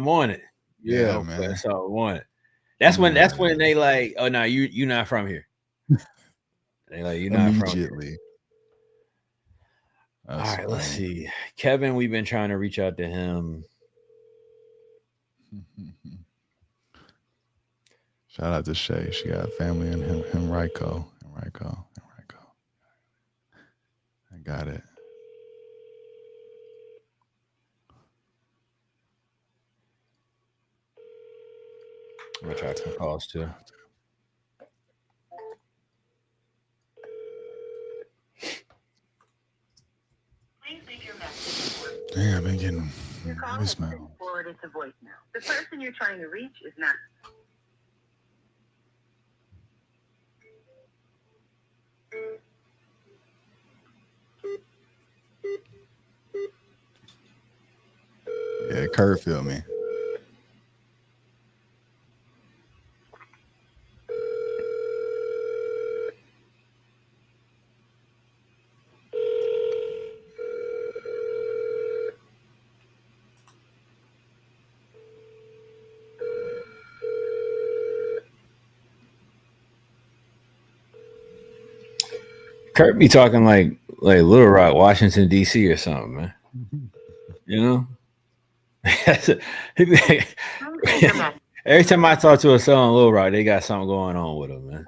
on it. Yeah, man. Put something on it. That's when they like, oh no, you not from here. They like, you're not immediately. All right, funny. Let's see. Kevin, we've been trying to reach out to him. Shout out to Shay. She got family in Henrico. I got it. I'm gonna try some calls too. Damn, I've been getting your call has been forwarded to voicemail. The person you're trying to reach is not. Yeah, Kurt feel me. Kurt be talking like Little Rock, Washington D.C. or something, man. You know. Every time I talk to a son in Little Rock, they got something going on with them, man.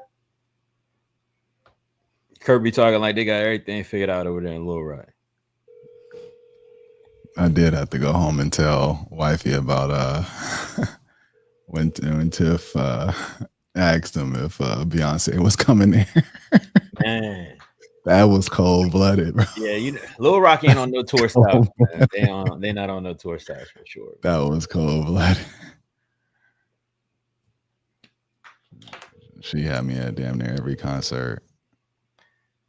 Kurt be talking like they got everything figured out over there in Little Rock. I did have to go home and tell wifey about when Tiff asked him if Beyonce was coming there. Man. That was cold-blooded, bro. Yeah, Little Rock ain't on no tour stops. They not on no tour stops for sure. That was cold-blooded. She had me at damn near every concert.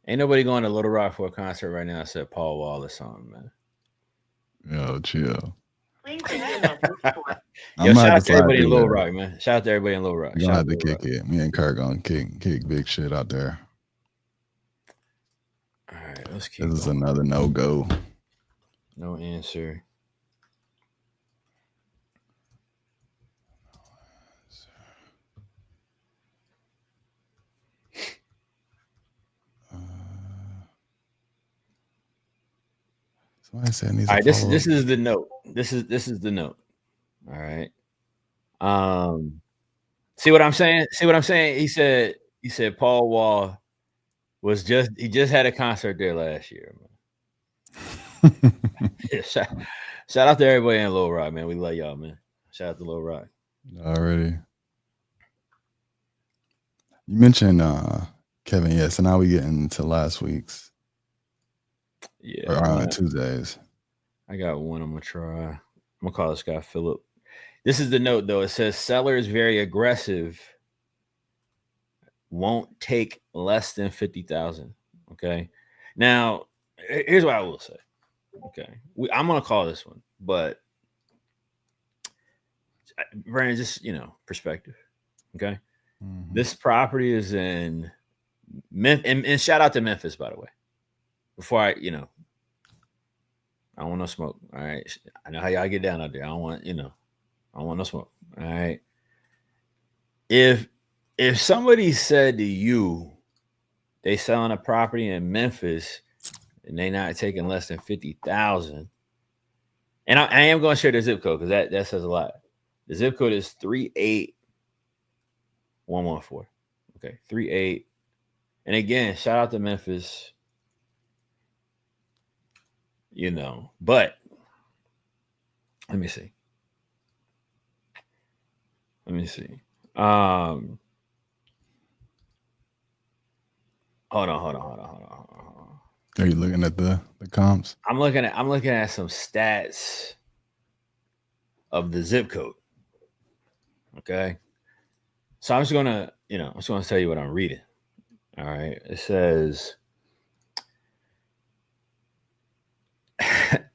Ain't nobody going to Little Rock for a concert right now except Paul Wall or something, man. Yo, chill. Yo, shout out to everybody in Little Rock, man. Shout out to everybody in Little Rock. You gonna have to kick it. Me and Kurt gonna kick big shit out there. All right, let's keep This is another no-go. No answer. Somebody said needs. All right, this is the note. This is the note. All right. See what I'm saying? He said Paul Wall he just had a concert there last year, man. Shout out to everybody in Little Rock, man. We love y'all, man. Shout out to Little Rock. Already. You mentioned Kevin, yeah. So now we get into last week's. Yeah. Or Tuesdays. I got one I'm gonna try. I'm gonna call this guy Philip. This is the note though. It says seller is very aggressive won't take less than 50,000. Okay. Now, here's what I will say. Okay. I'm going to call this one, but Brandon, just, perspective. Okay. Mhm. This property is in Memphis, and shout out to Memphis, by the way. Before I don't want no smoke. All right. I know how y'all get down out there. I don't want no smoke. All right. If somebody said to you they selling a property in Memphis and they not taking less than 50,000, and I am going to share the zip code because that says a lot. The zip code is 38114. Okay, 38. And again, shout out to Memphis. But let me see. Hold on. Are you looking at the comps? I'm looking at some stats of the zip code. Okay. So I'm just gonna tell you what I'm reading. All right. It says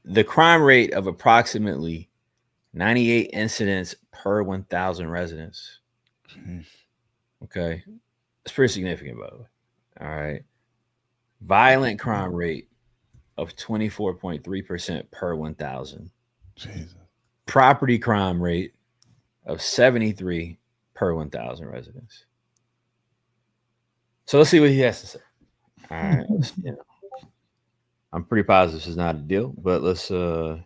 the crime rate of approximately 98 incidents per 1,000 residents. Jeez. Okay. It's pretty significant, by the way. All right. Violent crime rate of 24.3% per 1,000. Jesus. Property crime rate of 73 per 1,000 residents. So let's see what he has to say. All right. I'm pretty positive this is not a deal, but let's see what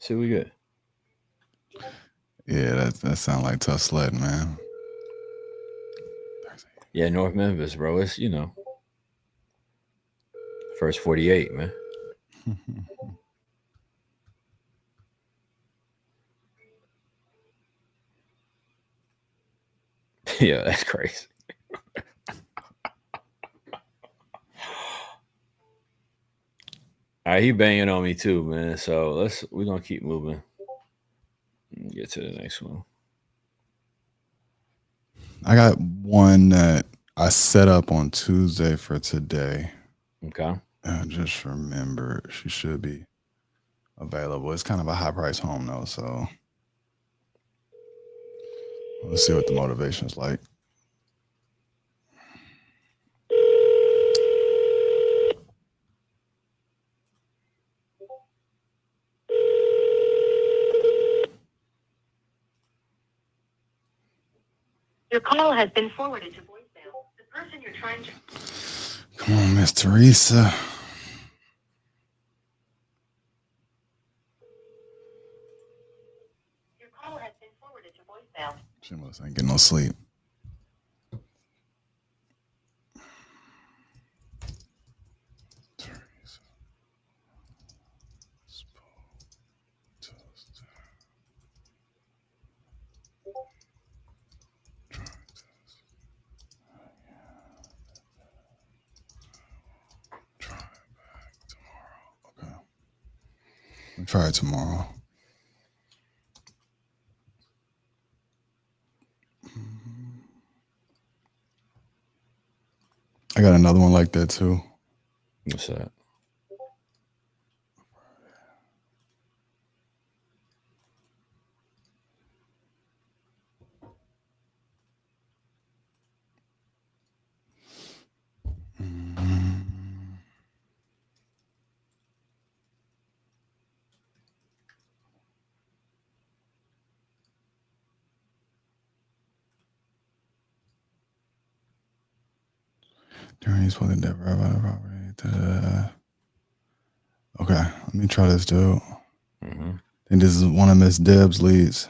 we get. Yeah, that sounds like tough sledding, man. Yeah, North Memphis, bro. It's first 48, man. Yeah, that's crazy. All right, he banging on me too, man. So we're gonna keep moving. Get to the next one. I got one that I set up on Tuesday for today. Okay. I just remember she should be available. It's kind of a high price home though, so let's see what the motivation is like. Your call has been forwarded to voicemail. The person you're trying to... Come on, Miss Teresa. Your call has been forwarded to voicemail. She must ain't getting no sleep. We'll try it tomorrow. I got another one like that too. What's that? During his fucking death, right about the property. Okay, let me try this dude. Mm-hmm. I think this is one of Miss Deb's leads.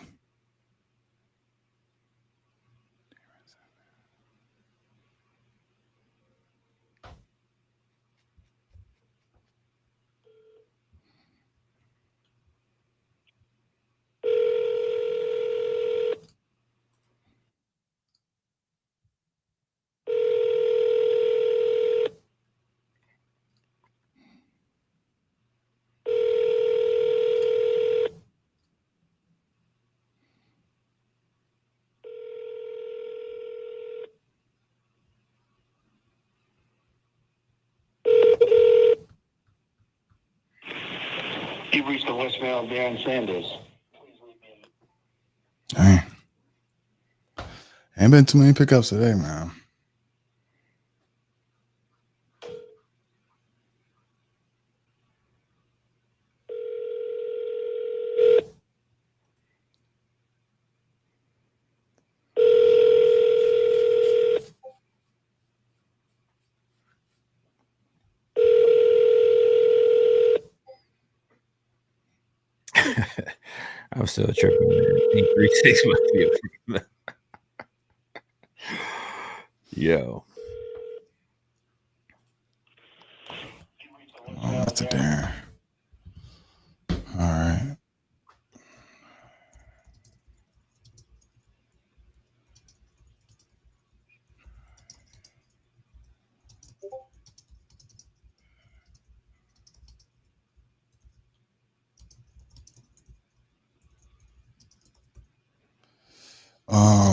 You reached the voicemail of Darren Sanders. Dang. Ain't been too many pickups today, man. I'm still tripping, man. 36 must be Yo. Oh, that's a Darren. All right.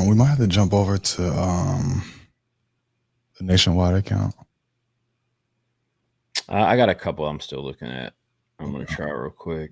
We might have to jump over to the nationwide account. I got a couple I'm still looking at. I'm going to try real quick.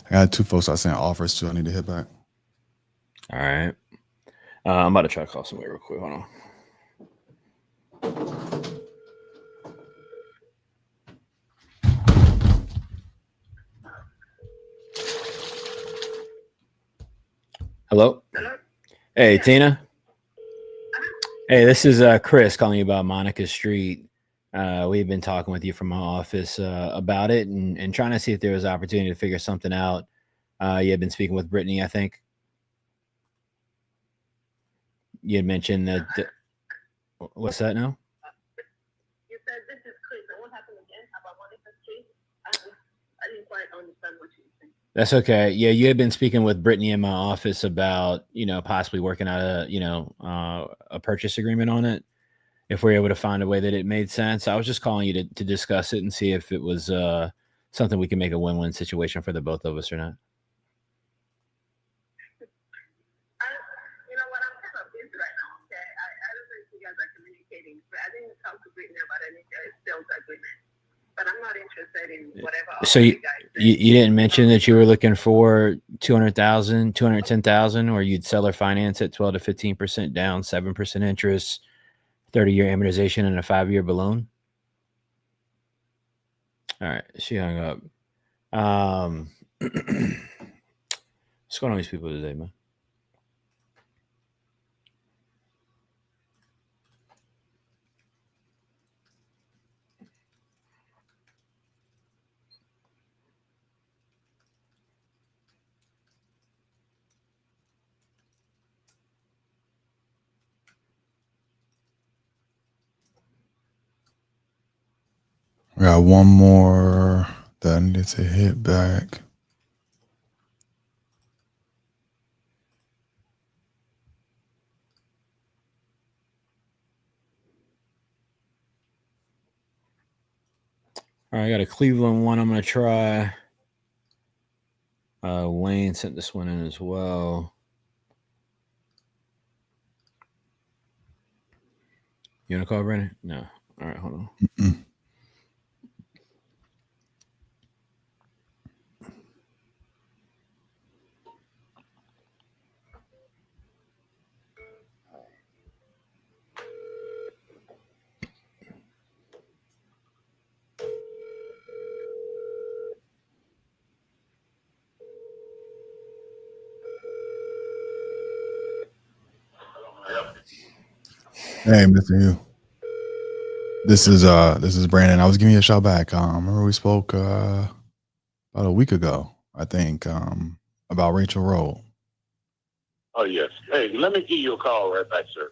I got 2 folks I sent offers to. I need to hit back. All right. I'm about to try to call somebody real quick. Hold on. Hello? Hey, Tina. Hey, this is Chris calling you about Monica Street. We've been talking with you from my office about it and trying to see if there was opportunity to figure something out. You had been speaking with Brittany, I think. You had mentioned that. What's that now? You said this is Chris, and what happened again about Monica Street? I didn't quite understand what you were saying. That's okay. Yeah, you had been speaking with Brittany in my office about, possibly working out a purchase agreement on it. If we're able to find a way that it made sense, I was just calling you to discuss it and see if it was something we can make a win-win situation for the both of us or not. You know what? I'm kind of busy right now. Okay, I don't know if you guys are communicating, but I didn't talk to Brittany about any sales agreement. But I'm not interested in whatever. So you didn't mention that you were looking for 200,000, 210,000, or you'd seller finance at 12 to 15% down, 7% interest, 30-year amortization, and a 5-year balloon. All right, she hung up. What's going on with these people today, man? I got one more that I needed to hit back. All right, I got a Cleveland one I'm going to try. Wayne sent this one in as well. You want to call Brandon? No. All right, hold on. Mm-mm. Hey, Mr. Hugh. This is Brandon. I was giving you a shout back. Remember we spoke about a week ago, I think, about Rachel Road. Oh, yes. Hey, let me give you a call right back, sir.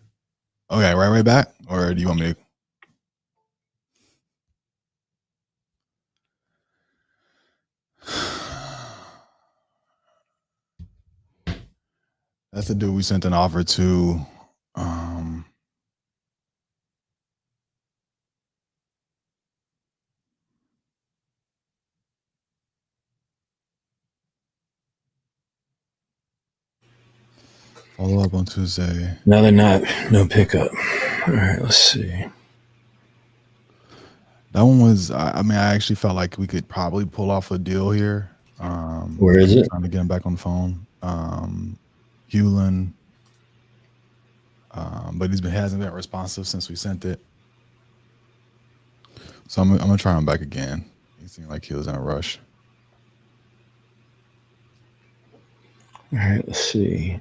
Okay, right back? Or do you want me to? That's the dude we sent an offer to. Follow up on Tuesday. No, they're not. No pickup. All right, let's see. That one was. I mean, I actually felt like we could probably pull off a deal here. Where is it? Trying to get him back on the phone. Hewlin. But hasn't been responsive since we sent it. So I'm gonna try him back again. He seemed like he was in a rush. All right, let's see.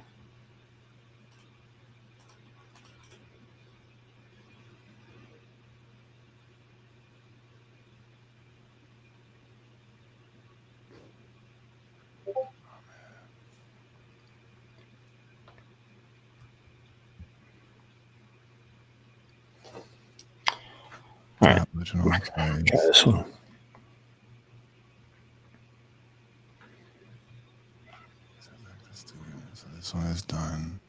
All right, try this one. So this one is done.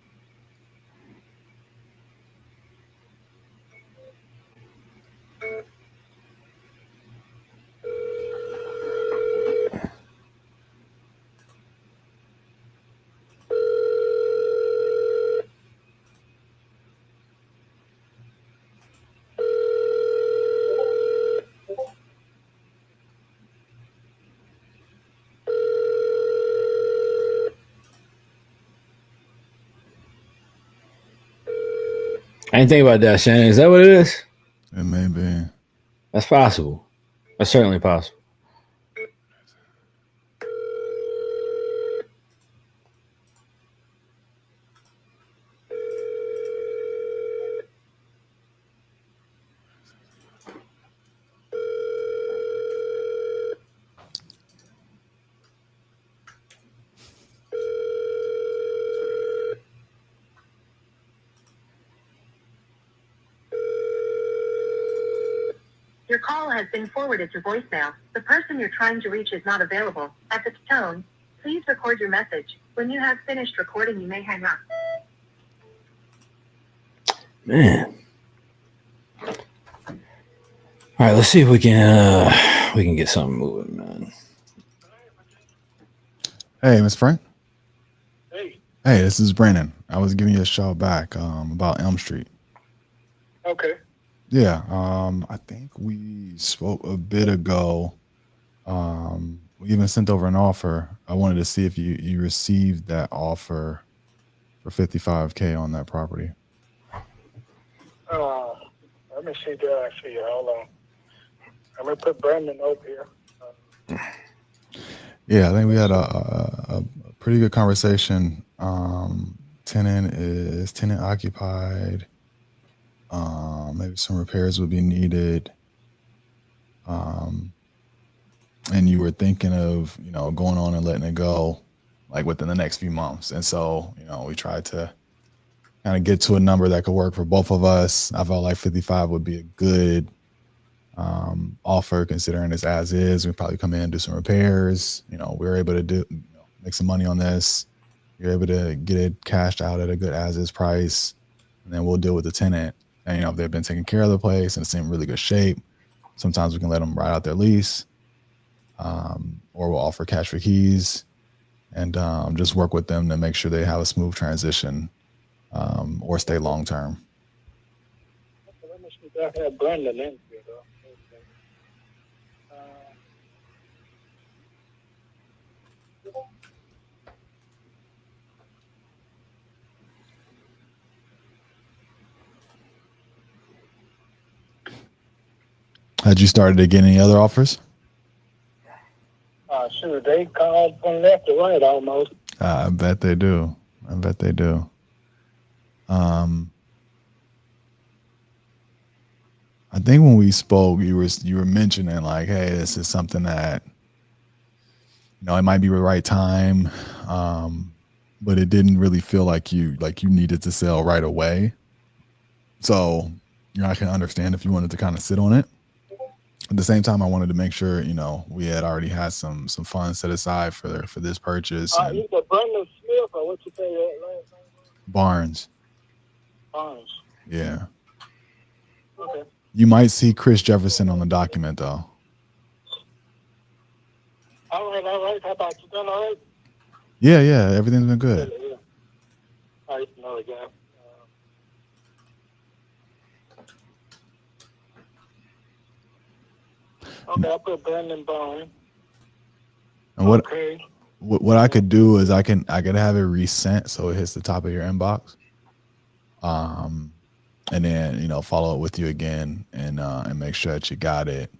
I didn't think about that, Shannon. Is that what it is? It may be. That's possible. That's certainly possible. Your call has been forwarded to voicemail. The person you're trying to reach is not available. At the tone, please record your message. When you have finished recording, you may hang up. Man. All right, let's see if we can get something moving, man. Hey, Miss Frank. Hey. Hey, this is Brandon. I was giving you a shout back about Elm Street. Okay. Yeah, I think we spoke a bit ago. We even sent over an offer. I wanted to see if you received that offer for $55K on that property. Let me see there. I see. Hold on. I'm gonna put Brandon over here. Yeah, I think we had a pretty good conversation. Tenant is tenant occupied. Maybe some repairs would be needed. And you were thinking of, going on and letting it go like within the next few months. And so, we tried to kind of get to a number that could work for both of us. I felt like 55 would be a good offer considering it's as is. We probably come in and do some repairs. We were able to make some money on this. You're able to get it cashed out at a good as is price. And then we'll deal with the tenant. And, if they've been taking care of the place and it's in really good shape, sometimes we can let them ride out their lease, or we'll offer cash for keys and just work with them to make sure they have a smooth transition or stay long term. Let me see if I have Brandon in here, though. Had you started to get any other offers? Sure, they called from left to right almost. I bet they do. I think when we spoke, you were mentioning like, hey, this is something that, it might be the right time, but it didn't really feel like you needed to sell right away. So, I can understand if you wanted to kind of sit on it. At the same time, I wanted to make sure, we had already had some funds set aside for this purchase. Either Brandon Smith or what you say that last name? Barnes. Barnes. Yeah. Okay. You might see Chris Jefferson on the document, though. All right. How about you done all right? Yeah. Everything's been good. Yeah. Price, another guy. Okay, I put Brandon Bone. And what Okay. what I could do is I could have it resent so it hits the top of your inbox. And then, you know, follow up with you again and make sure that you got it.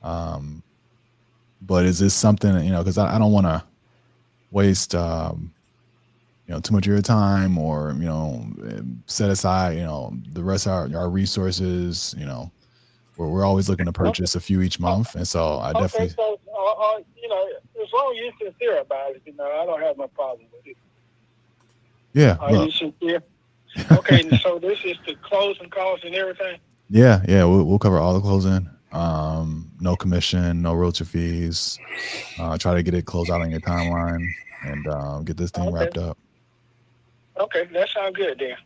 But is this something, you know, because I don't want to waste, you know, too much of your time or, you know, set aside, you know, the rest of our resources, you know, we're always looking to purchase a few each month. And so I definitely. Okay, so, you know, as long as you're sincere about it, you know, I don't have no problem with it. Yeah. Are you sincere? Okay, so this is the closing costs and everything? Yeah, we'll cover all the closing. No commission, no realtor fees. Try to get it closed out on your timeline and get this thing wrapped up. Okay, that sounds good then.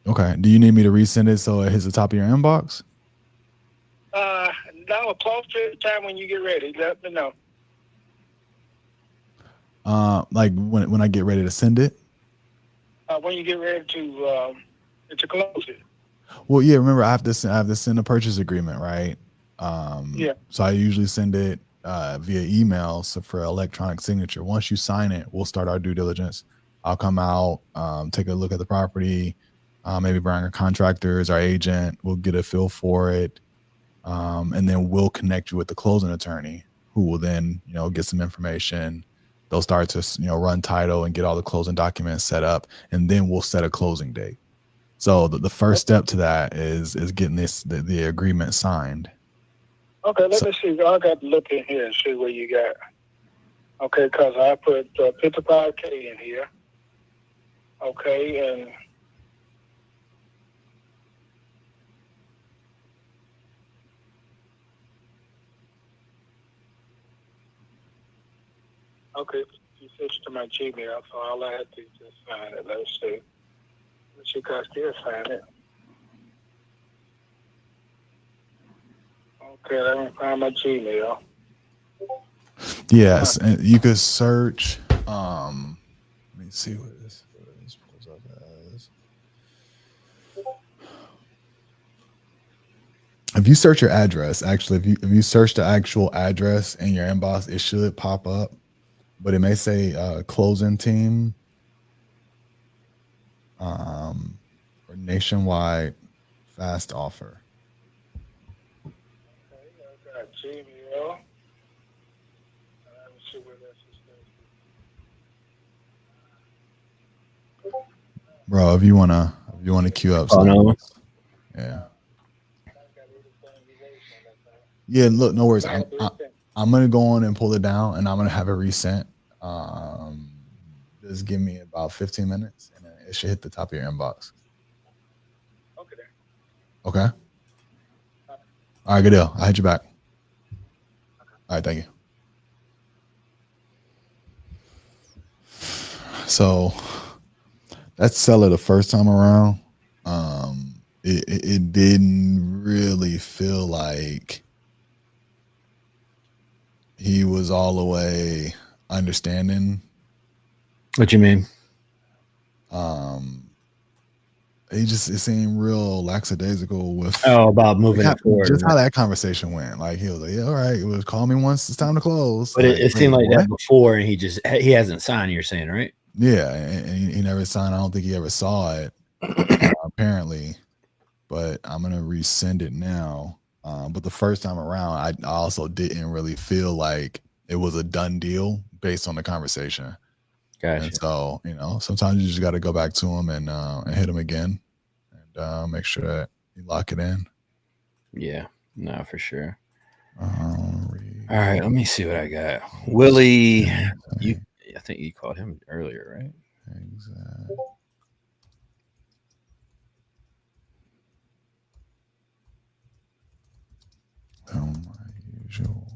Okay. Do you need me to resend it so it hits the top of your inbox? No, close to the time when you get ready. Let me know. Like when I get ready to send it? When you get ready to close it. Well, yeah. Remember, I have to send a purchase agreement, right? Yeah. So I usually send it via email, so for electronic signature. Once you sign it, we'll start our due diligence. I'll come out, take a look at the property, maybe bring our contractors, our agent. We'll get a feel for it, and then we'll connect you with the closing attorney, who will then, you know, get some information. They'll start to, you know, run title and get all the closing documents set up, and then we'll set a closing date. So the first step to that is getting the agreement signed. Okay, let me see. I got to look in here and see what you got. Okay, because I put $55K in here. Okay, and okay, you switched to my Gmail, so all I had to just sign it. Let's see. Let's see if I still sign it. Okay, let me find my Gmail. Yes, and you could search. Let me see what this pulls up as. If you search your address, actually, if you search the actual address in your inbox, it should pop up, but it may say closing team, or nationwide fast offer. Okay, I got Gmail. Let me see where this is. Bro, if you wanna queue up something, yeah. Yeah, look, no worries. I'm gonna go on and pull it down, and I'm gonna have it resent. Just give me about 15 minutes, and then it should hit the top of your inbox. Okay. Okay. All right, good deal. I'll hit you back. All right, thank you. So that seller the first time around, it didn't really feel like he was all the way understanding. What you mean? It seemed real lackadaisical with about moving it forward. Just how that conversation went. Like he was like, "Yeah, all right, it was call me once it's time to close." But like, it seemed like that before, and he hasn't signed. You're saying, right? Yeah, and he never signed. I don't think he ever saw it, apparently. But I'm gonna resend it now. But the first time around, I also didn't really feel like it was a done deal based on the conversation. Gotcha. And so, you know, sometimes you just got to go back to him and hit him again, and make sure that you lock it in. Yeah, no, for sure. All right, let me see what I got. Willie, I think you called him earlier, right? Exactly. My usual.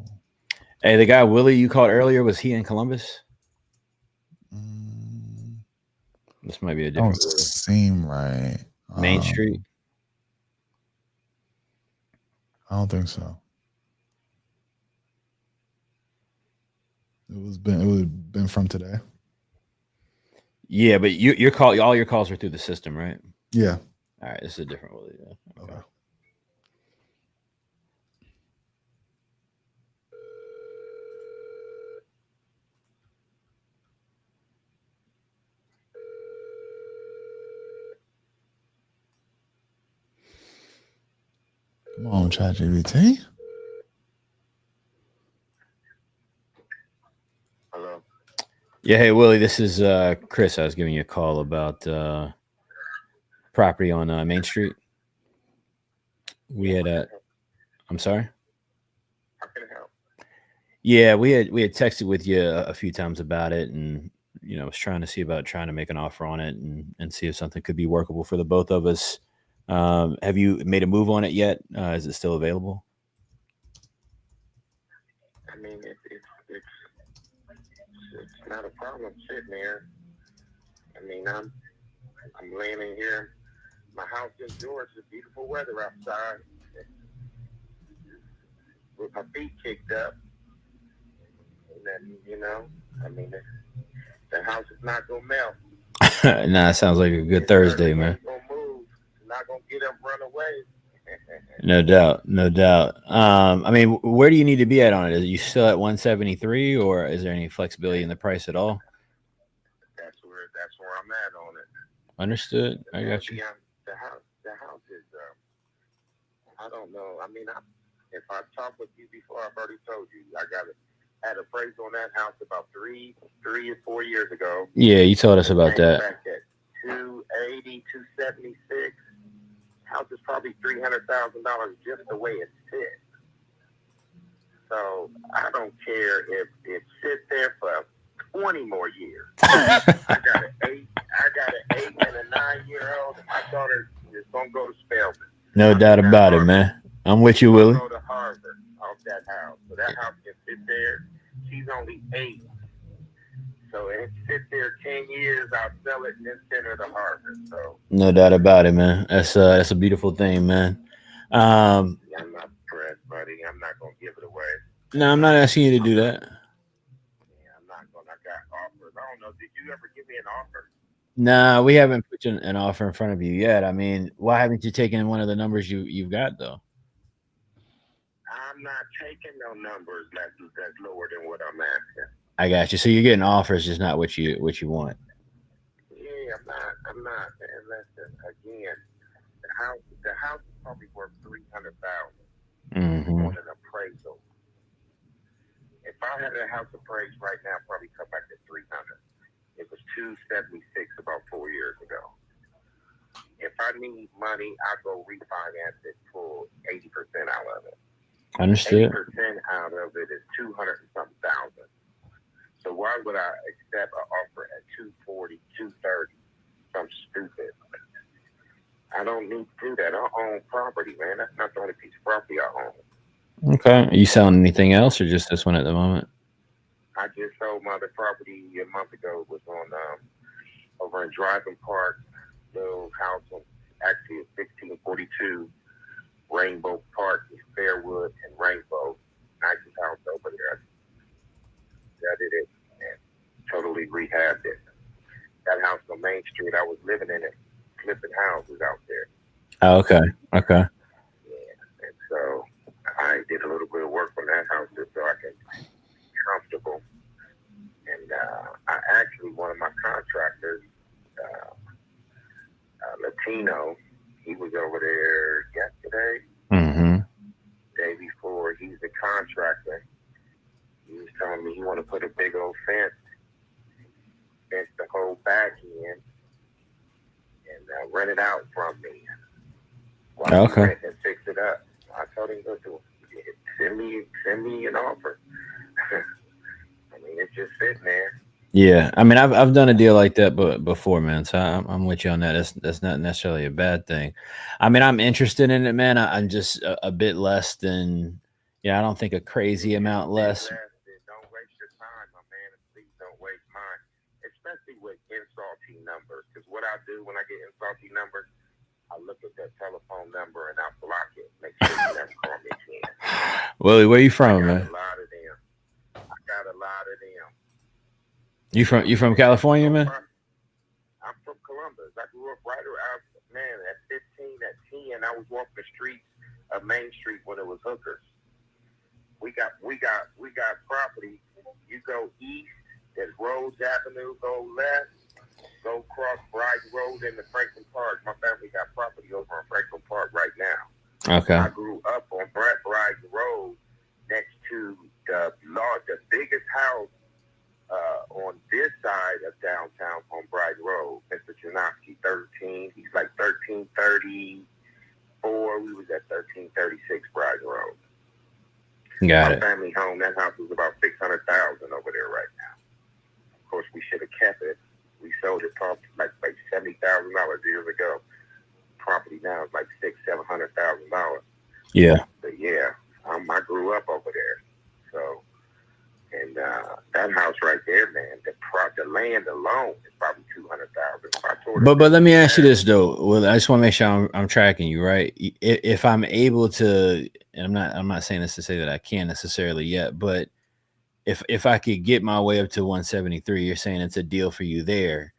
Hey, the guy Willie you called earlier, was he in Columbus? This might be a different. Don't seem right. Main Street. I don't think so. It was been from today. Yeah, but your call, all your calls are through the system, right? Yeah. All right, this is a different Willie. Yeah. Okay. Come on, ChatGPT. Hello. Yeah, hey Willie, this is Chris. I was giving you a call about property on Main Street. We had I'm sorry. How can I help? Yeah, we had texted with you a few times about it, and was trying to see about trying to make an offer on it and see if something could be workable for the both of us. Have you made a move on it yet? Is it still available? I mean, it's not a problem sitting there. I mean, I'm laying in here. My house in Georgia, beautiful weather outside, with my feet kicked up. And then, I mean, the house is not gonna melt. Nah, it sounds like a good Thursday, man. It's gonna move. It's not gonna get up, run away. No doubt, no doubt. I mean, where do you need to be at on it? Are you still at 173, or is there any flexibility in the price at all? That's where I'm at on it. Understood. I got you. The house is. I don't know. I mean, if I talked with you before, I've already told you I had appraised on that house about 3 or 4 years ago. Yeah, you told us about that. Back at 280, 276. House is probably $300,000 just the way it sits. So I don't care if it sits there for 20 more years. I got an 8 and a 9-year-old, and my daughter is gonna go to Spelman. No doubt about it, man. I'm with you, Willie. Go to Harvard off that house. So that house can sit there. She's only 8. So it sit there 10 years, I'll sell it and then send her to Harvard. So no doubt about it, man. That's a beautiful thing, man. I'm not pressed, buddy. I'm not gonna give it away. No, I'm not asking you to do that. Yeah, I'm not gonna. I got offers. I don't know. Did you ever give me an offer? Nah, we haven't put an offer in front of you yet. I mean, why haven't you taken one of the numbers you've got though? I'm not taking no numbers that's lower than what I'm asking. I got you. So you're getting offers, just not what you want. Yeah, I'm not. And listen, again, the house is probably worth $300,000 on an appraisal. If I had a house appraised right now, I'd probably come back to 300. It was 276 about 4 years ago. If I need money, I go refinance it for 80% out of it. Understood. 80% out of it is 200 and something thousand. So why would I accept an offer at 240, 230? I'm stupid. I don't need to do that. I own property, man. That's not the only piece of property I own. Okay. Are you selling anything else or just this one at the moment? I just sold my other property a month ago. It was on over in Driving Park, little house on actually 1642 Rainbow Park, Fairwood and Rainbow. Nicest house over there. Gutted it and totally rehabbed it. That house on Main Street, I was living in it, flipping houses out there. Oh, okay. Okay. Yeah, and so I did a little bit of work on that house just so I can be comfortable. And I actually, one of my contractors, Latino, he was over there yesterday, day before. He's a contractor. He was telling me he want to put a big old fence the whole back end and rent it out from me while he rent and fix it up. I told him, listen, send me an offer. I mean, it's just sitting there. Yeah, I mean, I've done a deal like that before, man. So I'm with you on that. That's not necessarily a bad thing. I mean, I'm interested in it, man. I'm just a bit less than, I don't think a crazy amount less. Don't waste your time, my man, and please don't waste mine, especially with insulting numbers. Because what I do when I get insulting numbers, I look at that telephone number and I block it. Make sure you never call me again. Willie, where you from, man? I got a lot of them. You from California, man? because I grew up right around, man, at 15, at 10, I was walking the streets of Main Street when it was hookers. We got property. You go east, there's Rose Avenue, go left, go across Brighton Road into Franklin Park. My family got property over on Franklin Park right now. Okay. I grew up on Brighton Road next to the biggest house on this side of downtown on Brighton Road, Mr. Janowski, 13. He's like 1334. We was at 1336 Brighton Road. Got My it. family home, that house was about $600,000 over there right now. Of course, we should have kept it. We sold it probably like $70,000 years ago. Property now is like $600,000-$700,000. Yeah. But yeah, I grew up over there. So, and that house right there, man, the land alone is probably $200,000. But let me ask you this though. Well, I just want to make sure I'm tracking you right. If I'm able to, and I'm not saying this to say that I can necessarily yet, but if I could get my way up to 173, you're saying it's a deal for you there.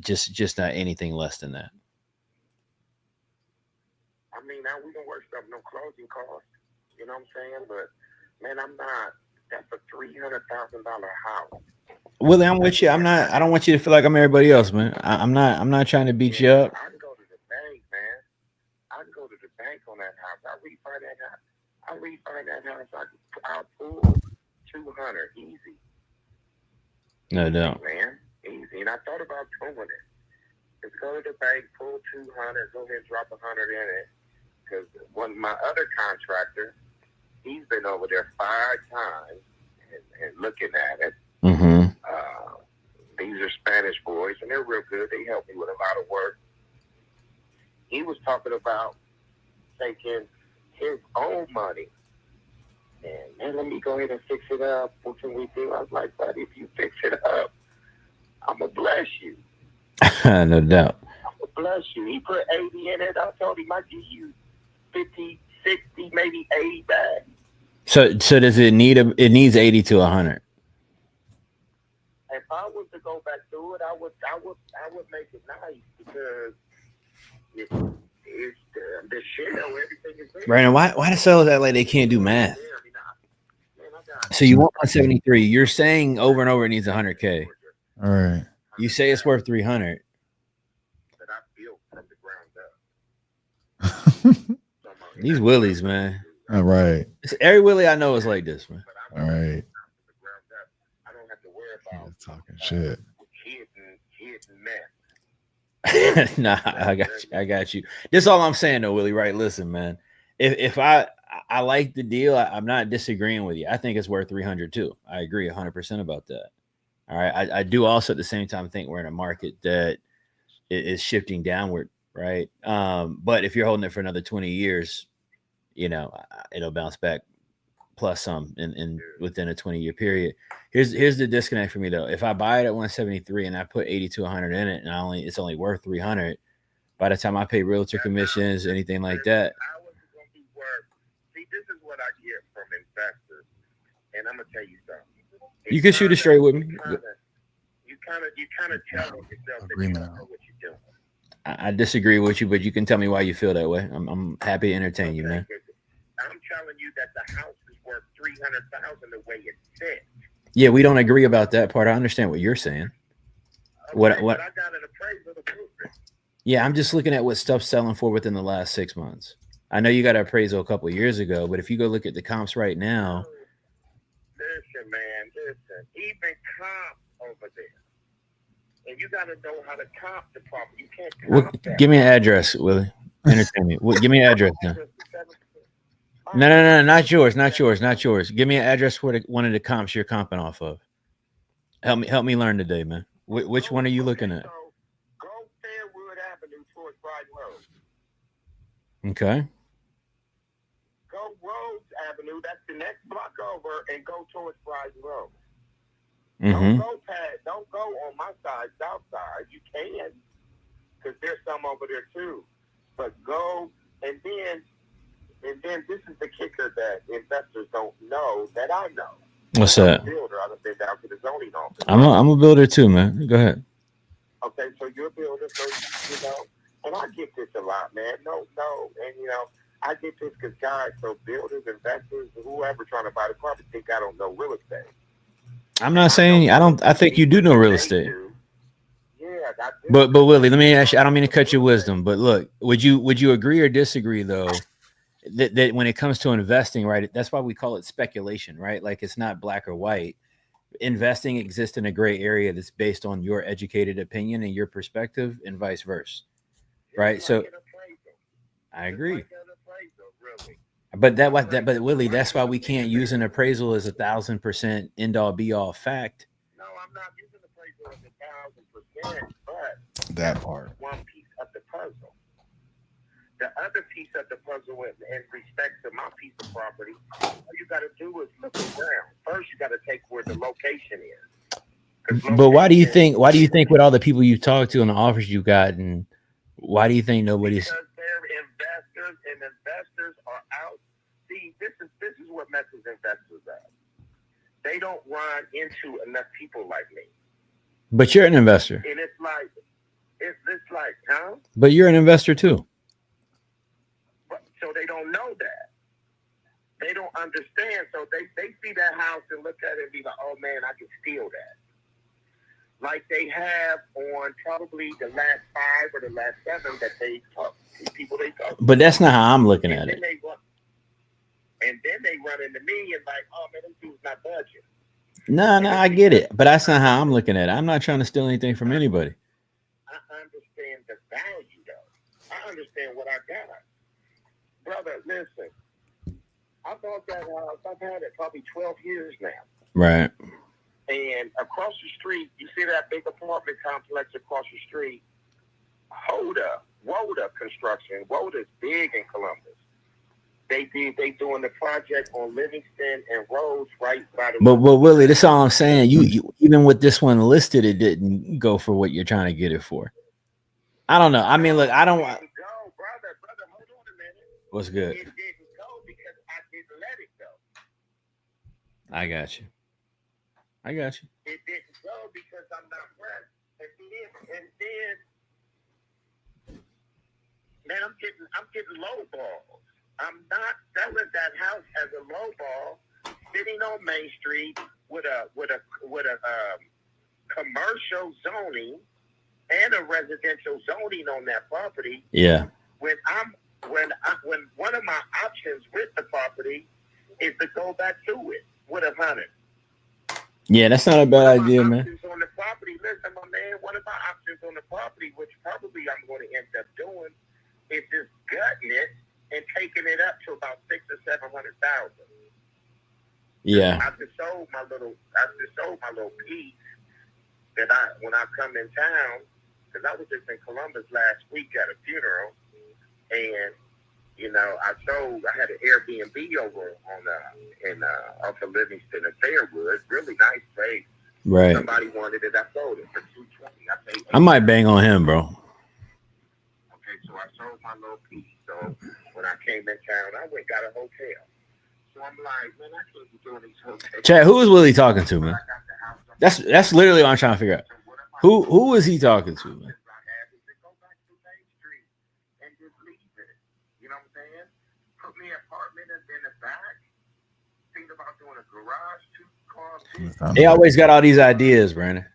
Just not anything less than that. I mean, now we don't work up no closing costs. You know what I'm saying? But man, I'm not. That's a $300,000 house. Willie, I'm with you. I don't want you to feel like I'm everybody else, man. I'm not trying to beat you up. I can go to the bank, man. I can go to the bank on that house. I'll refi that house. I'll pull 200 easy. No doubt. Man, easy. And I thought about doing it. Just go to the bank, pull 200, go ahead and drop 100 in it. Because my other contractor, he's been over there 5 times and looking at it. Mm-hmm. These are Spanish boys, and they're real good. They help me with a lot of work. He was talking about taking his own money. And, man, let me go ahead and fix it up. What can we do? I was like, buddy, if you fix it up, I'm going to bless you. No doubt. I'm going to bless you. He put 80 in it. I told him I'd give you 50, 60, maybe 80 back. So does it needs 80 to 100? If I was to go back to it, I would make it nice because it's the shell, everything is there. Brandon, why the sellers act like they can't do math? So you want 173. You're saying over and over it needs 100K. All right. You say it's worth 300. That I built from the ground up. These Willies, man. All right. Every Willie I know is like this, man. All right. I don't have to worry about Talking shit. hidden mess. Nah, I got you. This is all I'm saying though, Willie, right? Listen, man. If I like the deal, I'm not disagreeing with you. I think it's worth 300 too. I agree 100% about that. All right. I do also at the same time think we're in a market that is shifting downward, right? But if you're holding it for another 20 years, you know, it'll bounce back plus some in within a 20-year period. Here's the disconnect for me though. If I buy it at 173 and I put 80 to 100 in it, and it's only worth 300, by the time I pay realtor commissions, anything like that. How is it going to be worth? See, this is what I get from investors, and I'm gonna tell you something. You can shoot it straight with me. You kind of tell yourself that you don't know what you're doing. I disagree with you, but you can tell me why you feel that way. I'm happy to entertain you, man. I'm telling you that the house is worth $300,000 the way it's set. Yeah, we don't agree about that part. I understand what you're saying. Okay, What? But I got an appraisal to prove it. Yeah, I'm just looking at what stuff's selling for within the last 6 months. I know you got an appraisal a couple of years ago, but if you go look at the comps right now. Listen, man, listen. Even comp over there. And you got to know how to comp the property. You can't comp that. Give me an address, Willie. Entertain me. Give me an address now. No, not yours. Give me an address for one of the comps you're comping off of. Help me learn today, man. Which one are you looking at? So go Fairwood Avenue towards Brighton Road. Okay. Go Rhodes Avenue. That's the next block over, and go towards Brighton Road. Mm-hmm. Don't go on my side, south side. You can, because there's some over there too. But go, and then this is the kicker that investors don't know that I know. What's that? I'm a builder. I've been down to the zoning office. I'm a builder too, man. Go ahead. Okay. Okay, so you're a builder, so and I get this a lot, man. No, and I get this because guys, so builders, investors, whoever trying to buy the property think I don't know real estate. I'm not saying I don't. I think you do know real estate. Yeah, I do. But Willie, let me ask you. I don't mean to cut your wisdom, but look, would you agree or disagree though that when it comes to investing, right? That's why we call it speculation, right? Like it's not black or white. Investing exists in a gray area that's based on your educated opinion and your perspective, and vice versa, right? So I agree. But but Willie, that's why we can't use an appraisal as 1,000% end all be all fact. No, I'm not using appraisal as 1,000%, but that part. One piece of the puzzle. The other piece of the puzzle, in respect to my piece of property, all you got to do is look around. First, you got to take where the location is. But why do you think? Why do you think with all the people you talk to and the offers you gotten, why do you think nobody's? Because they're investors, and investors are out. See, this is what messes investors up. They don't run into enough people like me. But you're an investor. And it's like, huh? But you're an investor too. So they don't know that. They don't understand. So they see that house and look at it and be like, oh man, I can steal that. Like they have on probably the last 5 or the last 7 that they talk, people they talk to. But that's not how I'm looking at it. And then they run into me and like, oh man, this dude's not budget. No, I get it. But that's not how I'm looking at it. I'm not trying to steal anything from anybody. I understand the value though. I understand what I got. Brother, listen. I bought that house. I've had it probably 12 years now. Right. And across the street, you see that big apartment complex across the street? Woda Construction. Woda's big in Columbus. They doing the project on Livingston and Rose right by the. But Willie, that's all I'm saying. You even with this one listed, it didn't go for what you're trying to get it for. I don't know. I mean, look, I don't. Brother, hold on a minute. What's good? It didn't go because I didn't let it go. I got you. It didn't go because I'm not pressed. And then, man, I'm getting low balls. I'm not selling that house as a low ball, sitting on Main Street with a commercial zoning and a residential zoning on that property. Yeah. When one of my options with the property is to go back to it with a hunter. Yeah, that's not a bad idea, man. On the property, listen, my man. One of my options on the property, which probably I'm going to end up doing, is just gutting it and taking it up to about $600,000 or $700,000. Yeah. I just sold my little piece that when I come in town, because I was just in Columbus last week at a funeral, and I had an Airbnb over off of Livingston and Fairwood, really nice place. Right. Somebody wanted it, I sold it for $220. I might bang on him, bro. Okay, so I sold my little piece. So when I came in town, I went got a hotel. So I'm like, man, I can't be doing these hotels. Chad, who is Willie talking to, man? That's literally what I'm trying to figure out. Who is he talking to, man? You know what I'm saying? Put me an apartment in the back. Think about doing a garage, 2 cars. They always got all these ideas, Brandon.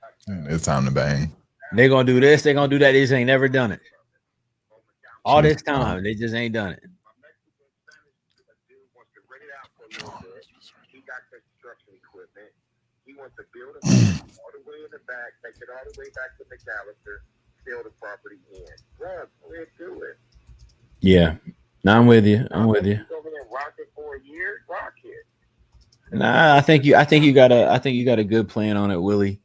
It's time to bang. They're gonna do this, they're gonna do that. They just ain't never done it. All this time, they just ain't done it. He got construction equipment. He wants to build a all the way in the back, take it all the way back to McAllister, fill the property in. Bro, go ahead, do it. Yeah. No, I'm with you. I'm with you. Over there, rock it for a year, rock it. Nah, I think you got a good plan on it, Willie.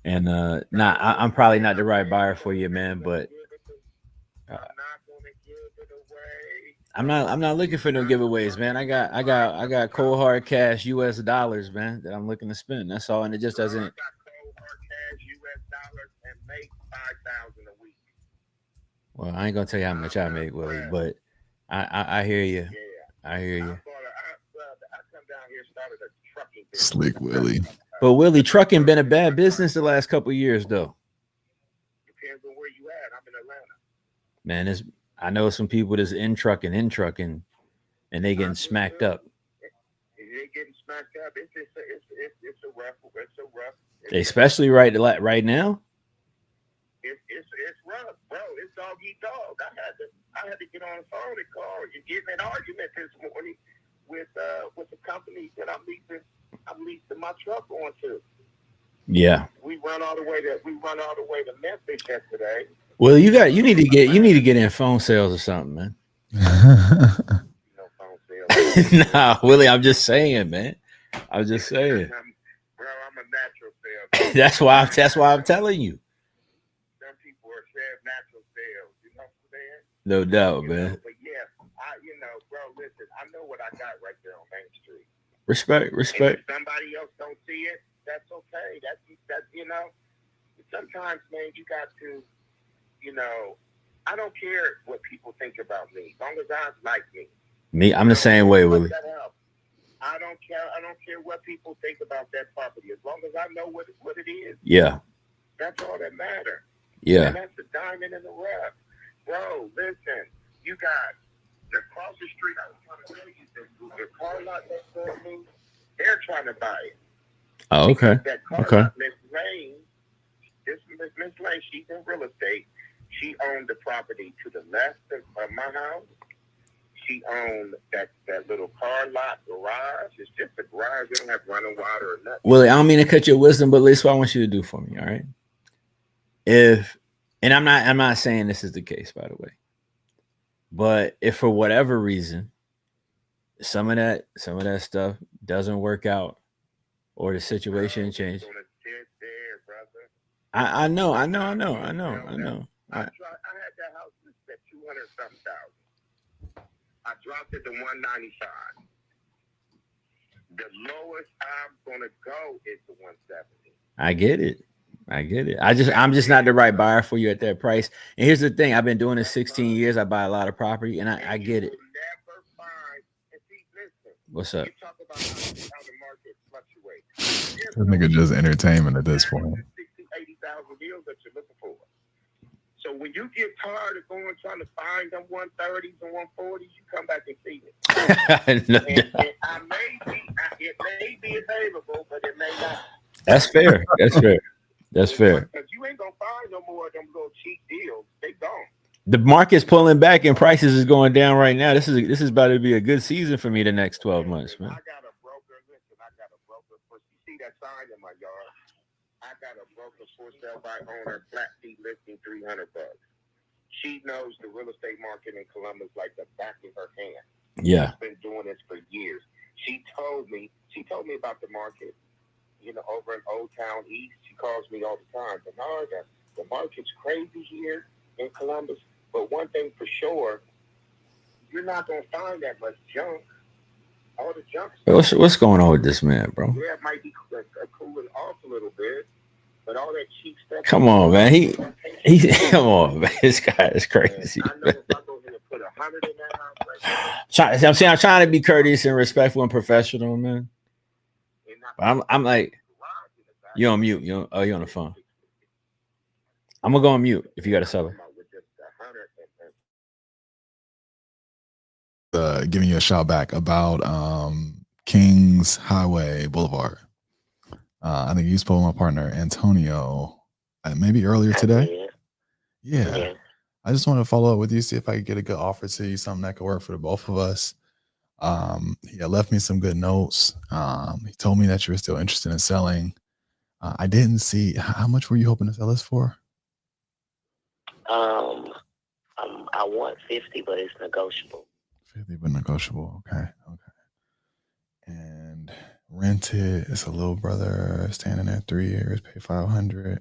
And I'm probably not the right buyer for you, man, but I'm not looking for no giveaways, man. I got cold hard cash US dollars, man, that I'm looking to spend. That's all, and it just doesn't. I got cold hard cash US dollars and make $5,000 a week. Well, I ain't gonna tell you how much I make, Willie, but I hear you. Yeah. I hear you. I come down here, started a trucking business. Slick Willie. But Willie, trucking been a bad business the last couple of years, though. Man, I know some people that's in trucking, and they getting smacked up. They're getting smacked up. It's a rough. Especially right now. It's rough, bro. It's dog eat dog. I had to get on the phone and call and get in an argument this morning with the company that I'm leasing my truck onto. Yeah. We run all the way to Memphis yesterday. Well, you need to get in phone sales or something, man. No phone sales. Nah, Willie, I'm just saying, man. I'm just saying. Bro, I'm a natural sales. That's why I'm telling you. Some people are natural sales. You know what I'm saying? No doubt, man. But yeah, bro, listen, I know what I got right there on Main Street. Respect. And if somebody else don't see it, that's okay. That's sometimes, man, you got to, I don't care what people think about me, as long as I like me. I'm the same way, Willie. I don't care what people think about that property, as long as I know what it is. Yeah. That's all that matters. Yeah. And that's the diamond in the rough. Bro, listen, you got across the street, I was trying to tell you, the car lot next door to me, they're trying to buy it. Oh, okay. That car lot, Miss Lane, she's in real estate. She owned the property to the left of my house. She owned that little car lot garage. It's just a garage. They don't have running water or nothing. Willie, I don't mean to cut your wisdom, but this is what I want you to do for me, all right? And I'm not saying this is the case, by the way. But if for whatever reason some of that stuff doesn't work out or the situation change. I know. I had that house listed at $200,000. I dropped it to $195. The lowest I'm gonna go is the $170. I get it. I'm just not the right buyer for you at that price. And here's the thing: I've been doing this 16 years. I buy a lot of property, and I get it. Never find. And see, listen. What's up? You talk about how the market fluctuates. This nigga just entertainment at this point. 80,000 deals that you're looking for. So when you get tired of trying to find them 130s and 140s, you come back and see it. No, it may be available, but it may not. That's fair. Because you ain't gonna find no more of them little cheap deals. They gone. The market's pulling back and prices is going down right now. This is about to be a good season for me the next 12 months, man. I got a broker. Listen, I got a broker. You see that sign in my yard? I got a broker for sale by owner, flat fee listing $300. She knows the real estate market in Columbus like the back of her hand. Yeah. She's been doing this for years. She told me about the market, over in Old Town East. She calls me all the time. Bernard, the market's crazy here in Columbus. But one thing for sure, you're not going to find that much junk. All the junk. What's going on with this man, bro? Yeah, it might be cooling off a little bit. But all that cheap stuff. Come on, man. He's come on, man. This guy is crazy. I know if I go here and put 100 in that house, I'm trying to be courteous and respectful and professional, man. But I'm like, you on mute. You on the phone. I'm gonna go on mute if you got a seller. Giving you a shout back about Kings Highway Boulevard. I think you spoke with my partner Antonio maybe earlier today. Yeah. I just want to follow up with you, see if I could get a good offer to you, something that could work for the both of us. He left me some good notes. He told me that you were still interested in selling. I didn't see, how much were you hoping to sell this for? I want 50, but it's negotiable. 50, but negotiable. Okay. And rented, it's a little brother standing there 3 years, pay $500.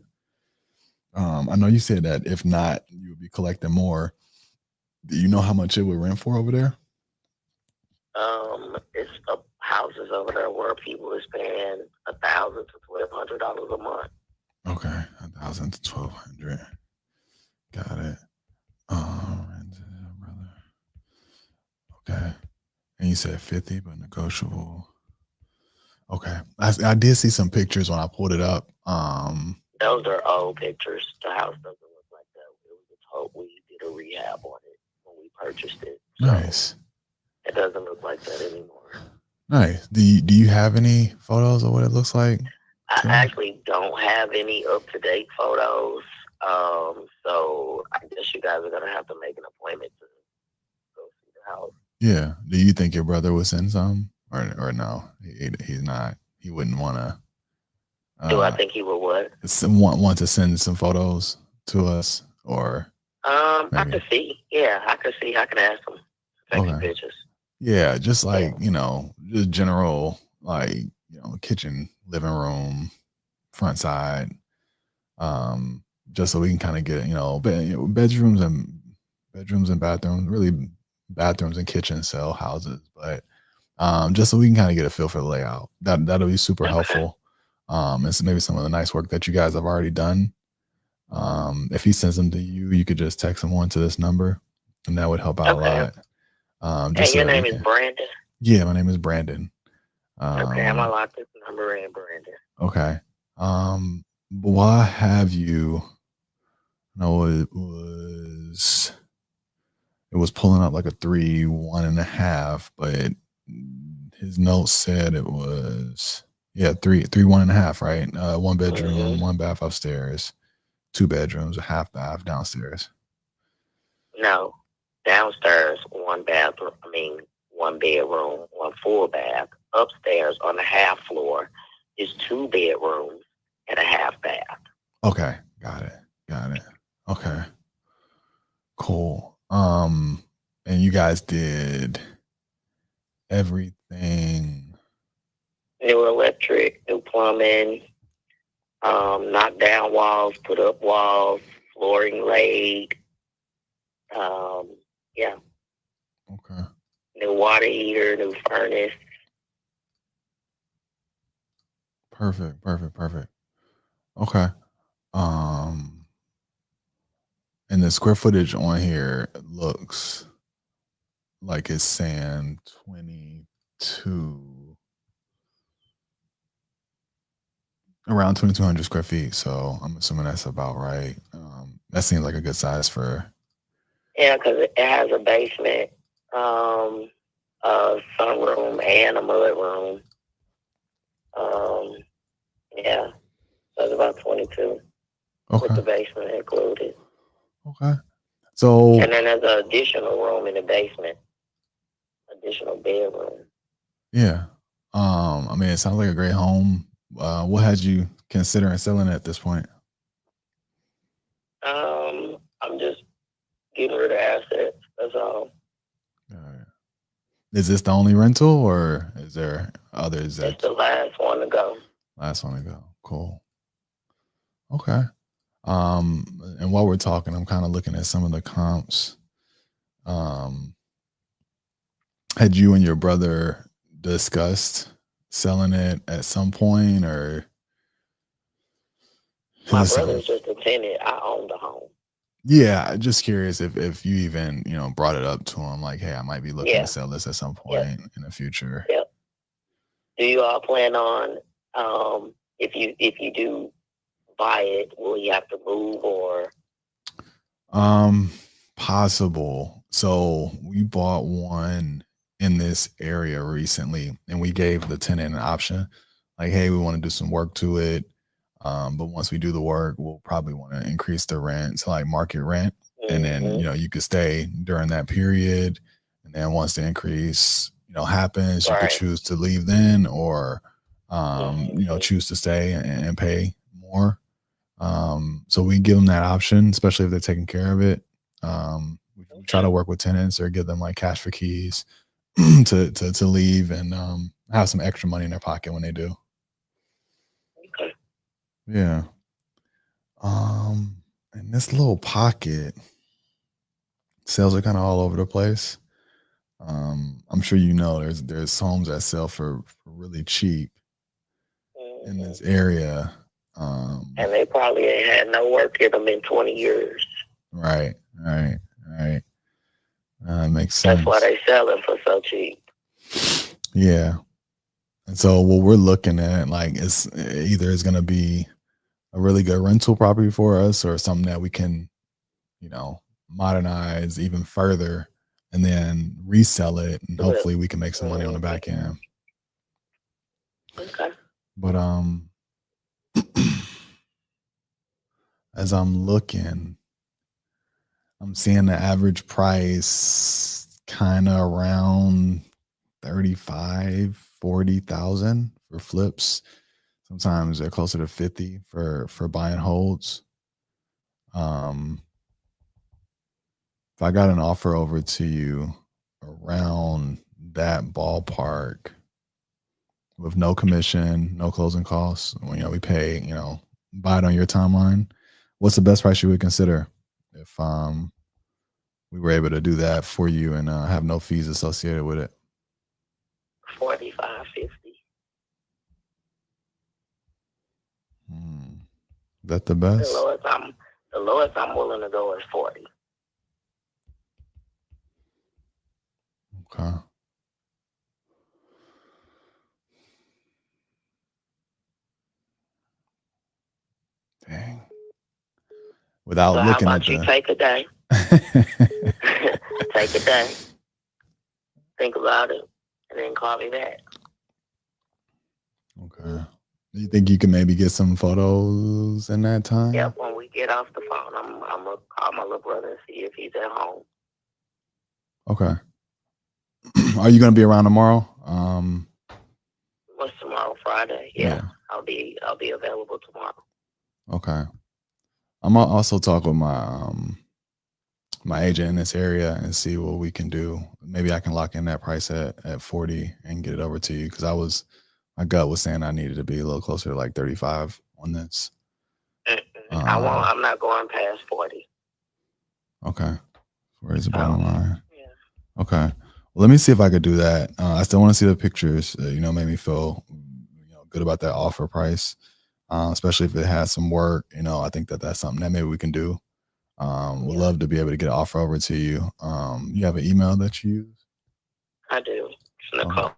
I know you said that if not, you would be collecting more. Do you know how much it would rent for over there? It's houses over there where people is paying $1,000 to $1,200 a month. Okay, $1,000 to $1,200. Got it. Brother. Okay, and you said 50, but negotiable. Okay, I did see some pictures when I pulled it up. Those are old pictures. The house doesn't look like that. It was we did a rehab on it when we purchased it. So Nice. it doesn't look like that anymore. Nice. Do you have any photos of what it looks like? I actually don't have any up-to-date photos. So I guess you guys are going to have to make an appointment to go see the house. Yeah. Do you think your brother would send some or no? He's not. He wouldn't want to. Do I think he would what? Want to send some photos to us or? I could see. Yeah, I could see. I can ask him to take some pictures. Yeah, just like, just general, like, kitchen, living room, front side, just so we can kind of get, bedrooms and bathrooms, really bathrooms and kitchens sell houses, but just so we can kind of get a feel for the layout. That'll be super helpful. And so maybe some of the nice work that you guys have already done. If he sends them to you, you could just text them on to this number, and that would help out a lot. And your name is Brandon? Yeah, my name is Brandon. Okay, I'm gonna lock this number in, Brandon. Okay. Why have you? No, it was pulling up like a 3, 1.5, but his notes said it was 3, 1.5, right? 1 bedroom, 1 bath upstairs, 2 bedrooms, a half bath downstairs. No, downstairs 1 bathroom. 1 bedroom, 1 full bath. Upstairs on the half floor is 2 bedrooms and a half bath. Okay, got it. Okay, cool. And you guys did everything. New electric, new plumbing, knock down walls, put up walls, flooring laid. Yeah. Okay. New water heater, new furnace. Perfect. Okay. And the square footage on here looks like it's saying around 2,200 square feet. So I'm assuming that's about right. That seems like a good size for. Yeah, because it has a basement, a sunroom, and a mud room. Yeah, that's about 22. Okay. With the basement included. Okay. So. And then there's an additional room in the basement, additional bedroom. Yeah. It sounds like a great home. What had you considering selling at this point? I'm just getting rid of assets. That's all. All right. Is this the only rental, or is there others? It's the last one to go. Last one to go. Cool. Okay. And while we're talking, I'm kind of looking at some of the comps. Had you and your brother discussed selling it at some point, or? My brother's just a tenant. I own the home. Yeah, just curious if you even, brought it up to him, like, hey, I might be looking to sell this at some point in the future. Yep. Do you all plan on, if you do buy it, will you have to move or? Possible. So we bought one in this area recently, and we gave the tenant an option, like, hey, we want to do some work to it. But once we do the work, we'll probably want to increase the rent to like market rent. And then, you could stay during that period. And then once the increase, happens, you could choose to leave then, or, choose to stay and pay more. So we give them that option, especially if they're taking care of it. We try to work with tenants or give them like cash for keys to leave and have some extra money in their pocket when they do. Yeah. In this little pocket, sales are kind of all over the place. I'm sure there's homes that sell for really cheap in this area. And they probably ain't had no work in them in 20 years. Right. Makes sense. That's why they sell it for so cheap. Yeah. And so what we're looking at, like, it's going to be a really good rental property for us, or something that we can, modernize even further and then resell it, and hopefully we can make some money on the back end. Okay. But as I'm looking, I'm seeing the average price kind of around 40,000 for flips. Sometimes they're closer to 50 for buy and holds. If I got an offer over to you around that ballpark with no commission, no closing costs, we pay, buy it on your timeline, what's the best price you would consider if we were able to do that for you and have no fees associated with it? 45, 50. Is that the best? The lowest I'm willing to go is 40. Okay. Dang. Without looking at you take a day? Take a day. Think about it, and then call me back. Okay. Do you think you can maybe get some photos in that time? Yep. When we get off the phone, I'm gonna call my little brother and see if he's at home. Okay. Are you gonna be around tomorrow? What's tomorrow? Friday. Yeah. I'll be available tomorrow. Okay. I'm gonna also talk with my my agent in this area and see what we can do. Maybe I can lock in that price at 40 and get it over to you, because my gut was saying I needed to be a little closer to like 35 on this. I'm not going past 40. Okay. Where's the bottom line? Yeah. Okay. Well, let me see if I could do that. I still want to see the pictures. Make me feel good about that offer price, especially if it has some work. I think that's something that maybe we can do. We'd love to be able to get an offer over to you. You have an email that you use? I do. It's Nicole.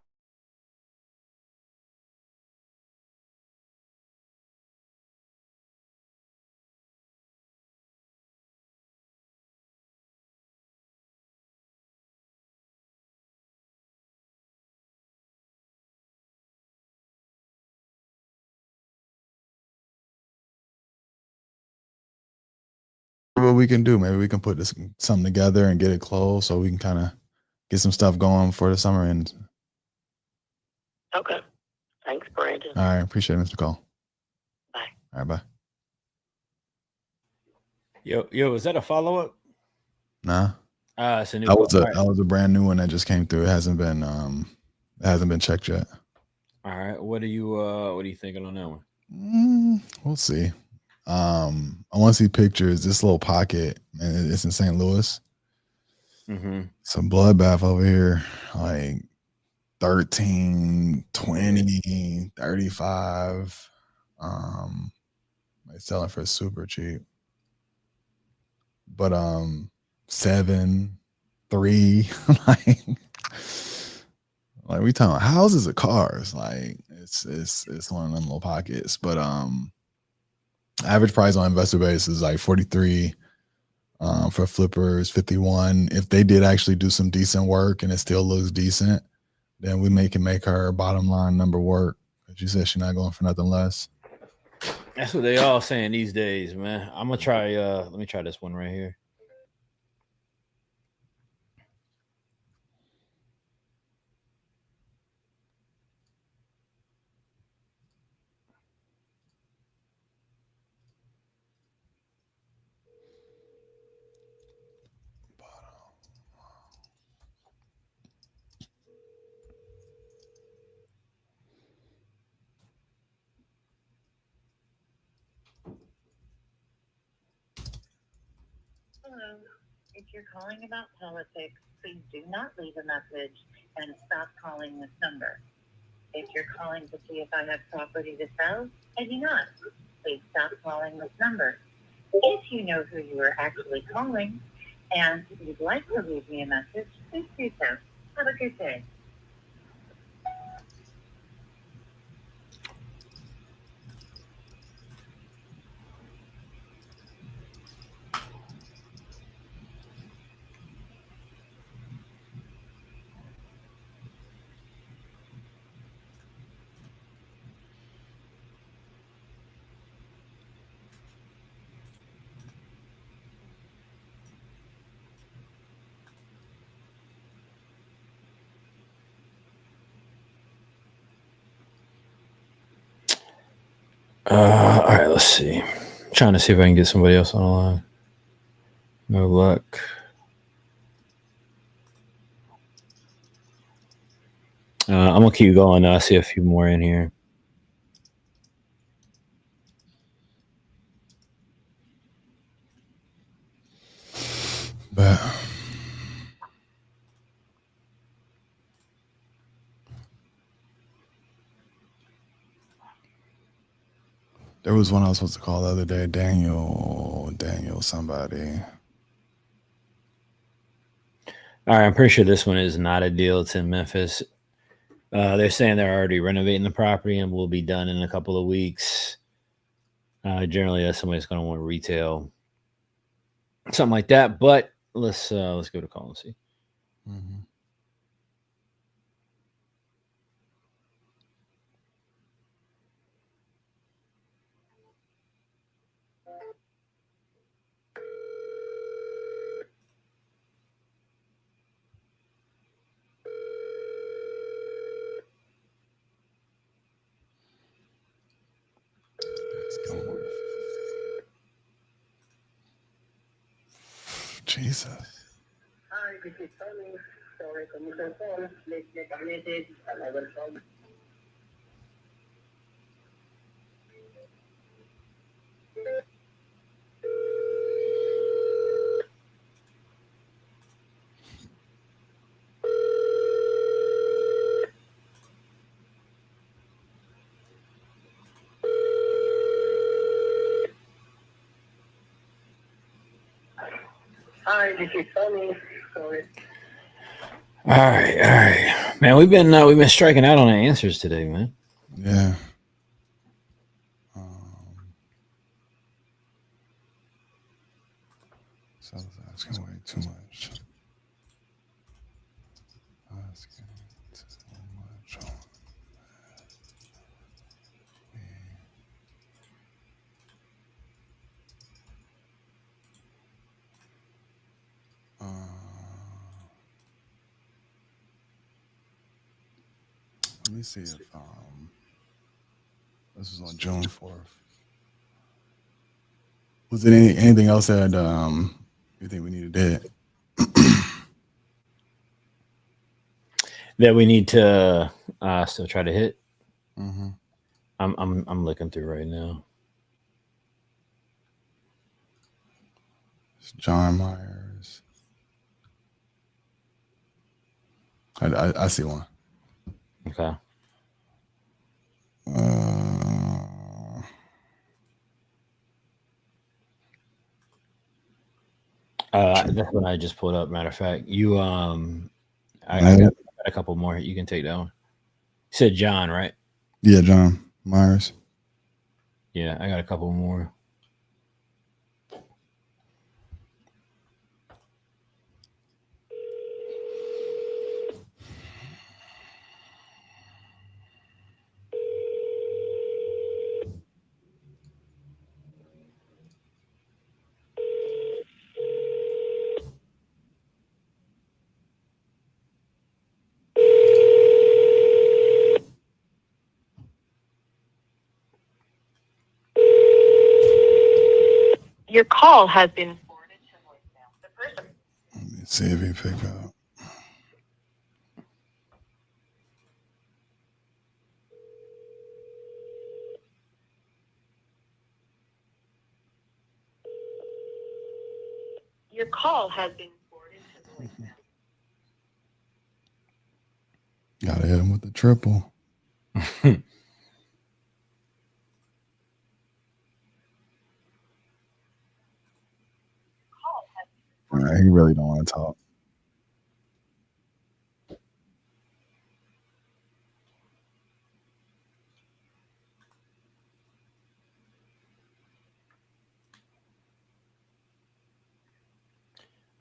What we can do, maybe we can put something together and get it closed so we can kind of get some stuff going for the summer. And okay. Thanks, Brandon. All right. Appreciate it, Mr. Cole. Bye. All right. Bye. Yo, is that a follow-up? Nah. It's a new that was a brand new one that just came through. It hasn't been checked yet. All right. What are you thinking on that one? We'll see. I want to see pictures. This little pocket, and it's in St. Louis. Mm-hmm. Some bloodbath over here, like 13, 20, 35. They're selling for super cheap. But 7, 3, like we talking houses or cars. Like it's one of them little pockets. But average price on investor base is like 43. For flippers, 51. If they did actually do some decent work and it still looks decent, then we can make her bottom line number work. But you said she's not going for nothing less. That's what they all saying these days, man. I'm gonna try. Let me try this one right here. Hello. If you're calling about politics, please do not leave a message and stop calling this number. If you're calling to see if I have property to sell, I do not. Please stop calling this number. If you know who you are actually calling and you'd like to leave me a message, please do so. Have a good day. All right, let's see. Trying to see if I can get somebody else on the line. No luck. I'm gonna keep going. I see a few more in here. But there was one I was supposed to call the other day. Daniel, somebody. All right, I'm pretty sure this one is not a deal. It's in Memphis. They're saying they're already renovating the property and will be done in a couple of weeks. Generally, that's somebody's going to want retail, something like that. But let's give it a call and see. Mm-hmm. Jesus. Hi, this is Tony. Sorry, commission phone. Please leave a message and I will call you. Hi, this is Tony. Sorry. All right, man. We've been striking out on the answers today, man. Yeah. So I was asking way too much. Asking too much. Let me see if this was on June 4th. Was there anything else that you think we needed to hit? That we need to still try to hit. Mm-hmm. I'm looking through right now. It's John Myers. I see one. Okay. That's what I just pulled up. Matter of fact, you I got a couple more. You can take that one. You said John, right? Yeah, John Myers. Yeah, I got a couple more. Your call has been forwarded to voicemail. The person. Let me see if he pick up. Your call has been forwarded to voicemail. Gotta hit him with the triple. He really don't want to talk.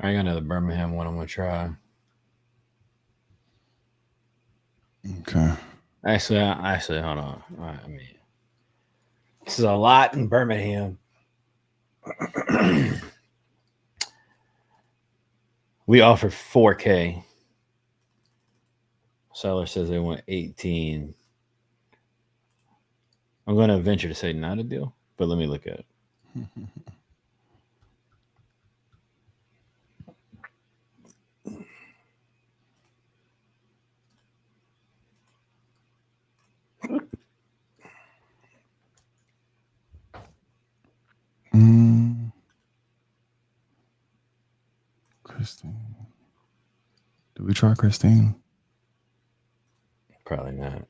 I got another Birmingham one I'm gonna try. Okay. Actually, hold on. All right, I mean, this is a lot in Birmingham. We offer 4K. Seller says they want 18. I'm going to venture to say not a deal, but let me look at it. Christine. Do we try Christine? Probably not.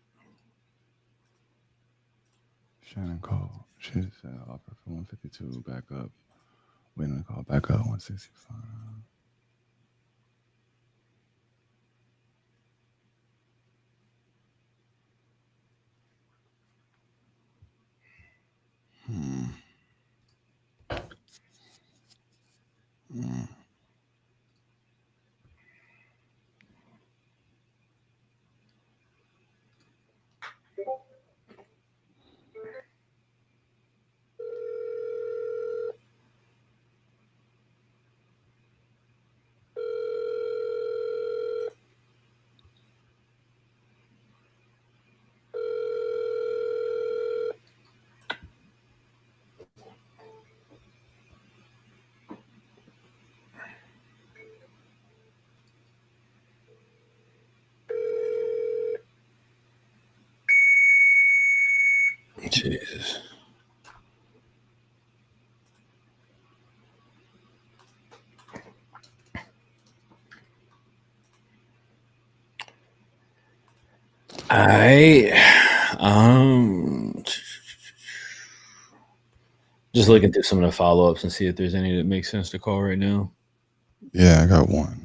Shannon called. She said offer for 152. Back up. Wait a minute. Call back up. 165. Jesus. I just looking through some of the follow-ups and see if there's any that make sense to call right now. Yeah, I got one.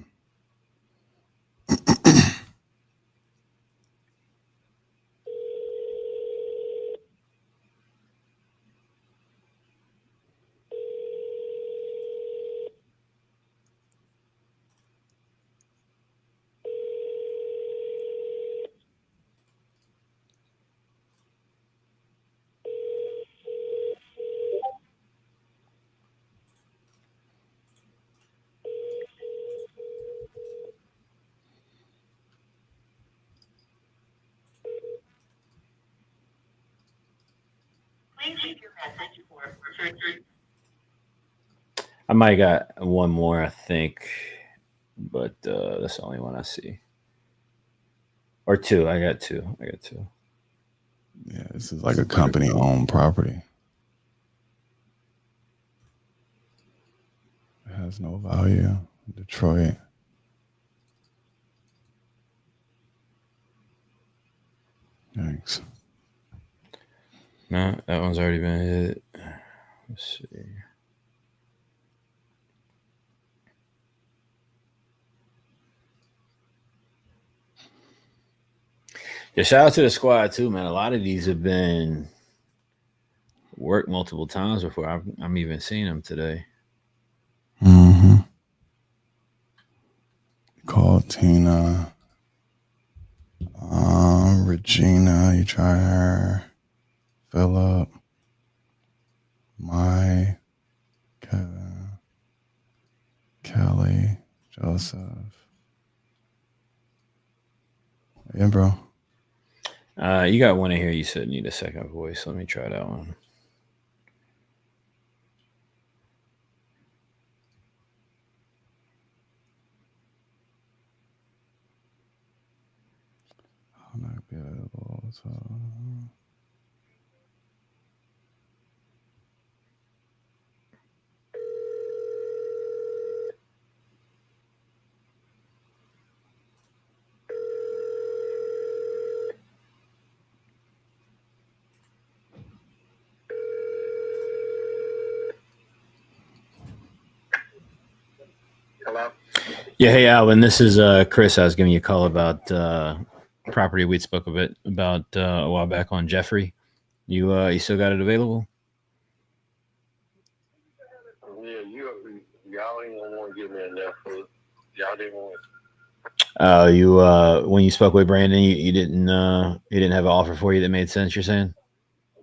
Please leave your message for referred. I might got one more, I think, but that's the only one I see. Or two. I got two. Yeah, this is like a company-owned property. It has no value. Detroit. Thanks. No, that one's already been hit. Let's see. Yeah, shout out to the squad too, man. A lot of these have been worked multiple times before I'm even seeing them today. Mm-hmm. Call Tina. Regina, you try her. Philip. My. Kevin. Kelly. Joseph. Yeah, bro. You got one in here. You said need a second voice. Let me try that one. I'll not be available. So. Hello? Yeah, hey Alvin, this is Chris. I was giving you a call about property we spoke a bit about a while back on Jeffrey. You still got it available? Yeah, y'all ain't gonna want to give me enough for y'all didn't want. You when you spoke with Brandon, you didn't he didn't have an offer for you that made sense. You're saying?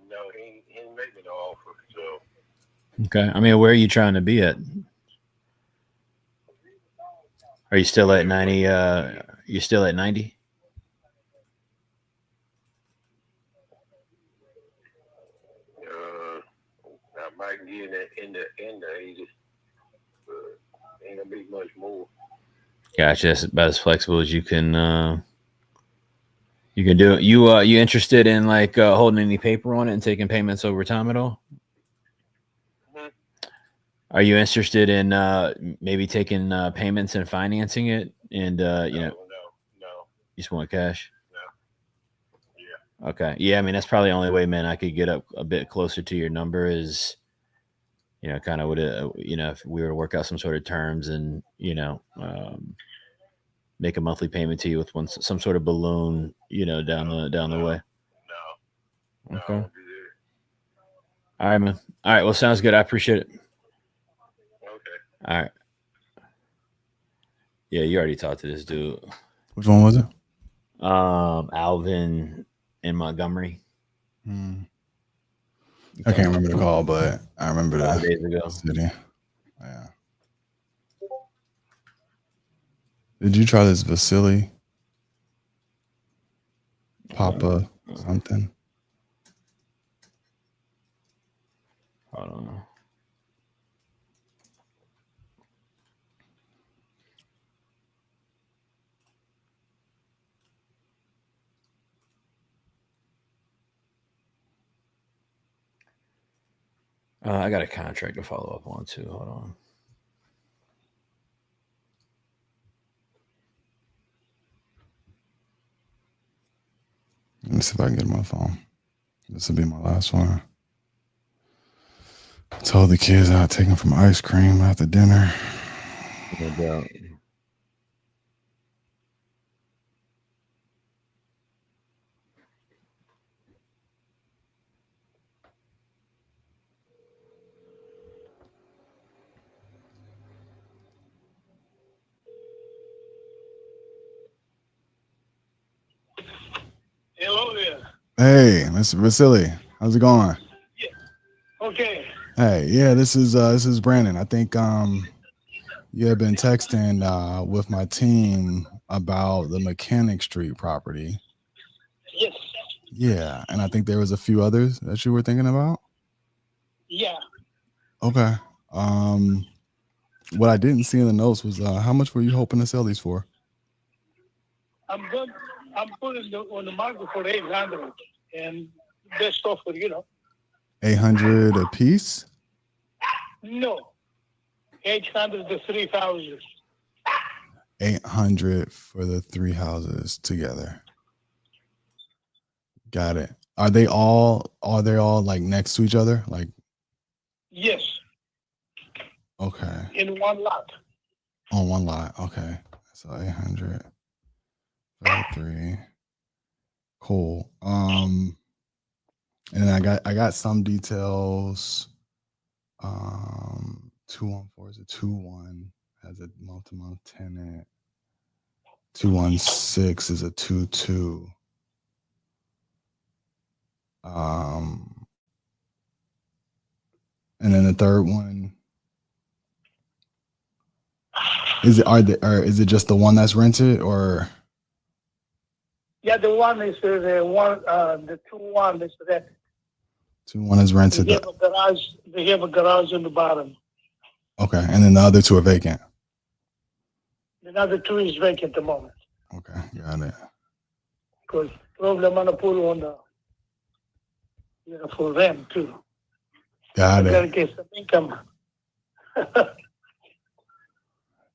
No, he didn't make me no offer. So Okay. I mean, where are you trying to be at? Are you still at 90? You're still at 90? I can get in the agent. Ain't gonna be much more. Gotcha. That's about as flexible as you can do it. You interested in like holding any paper on it and taking payments over time at all? Mm-hmm. Are you interested in maybe taking payments and financing it? And No. you just want cash? No. Yeah. Okay. Yeah, I mean that's probably the only way, man, I could get up a bit closer to your number is, kind of would if we were to work out some sort of terms and make a monthly payment to you with some sort of balloon, down the way. No. Okay. No, All right, man. All right. Well, sounds good. I appreciate it. okay. All right. Yeah, you already talked to this dude. Which one was it? Alvin in Montgomery. I can't remember the call, but I remember 5 days ago. City. Yeah. Did you try this Vasily? Papa something? Hold on. I got a contract to follow up on too. Hold on. Let me see if I can get my phone. This will be my last one. I told the kids I'd take them from ice cream after dinner. No doubt. Hello there. Hey, Mr. Vasily, how's it going? Yeah. Okay. Hey, yeah, this is Brandon. I think you have been texting with my team about the Mechanic Street property. Yes. Yeah, and I think there was a few others that you were thinking about. Yeah. Okay. What I didn't see in the notes was how much were you hoping to sell these for? I'm putting on the market for 800, and best offer, 800 a piece? No, 800 to 3,000. 800 for the 3 houses together. Got it. Are they all like next to each other? Like, Yes. okay. In one lot. On one lot. Okay. So 800 for the 3. Cool. And then I got some details. 214 is a 2-1, has a month-to-month tenant. 216 is a 2-2. And then the third one is it just the one that's rented or? Yeah, the one is the 2-1 is that. 2-1 is rented. They have a garage on the bottom. Okay, and then the other 2 are vacant. The other 2 is vacant at the moment. Okay, got it. Because probably I'm gonna put on the, for them too. Got I gotta it. get some income.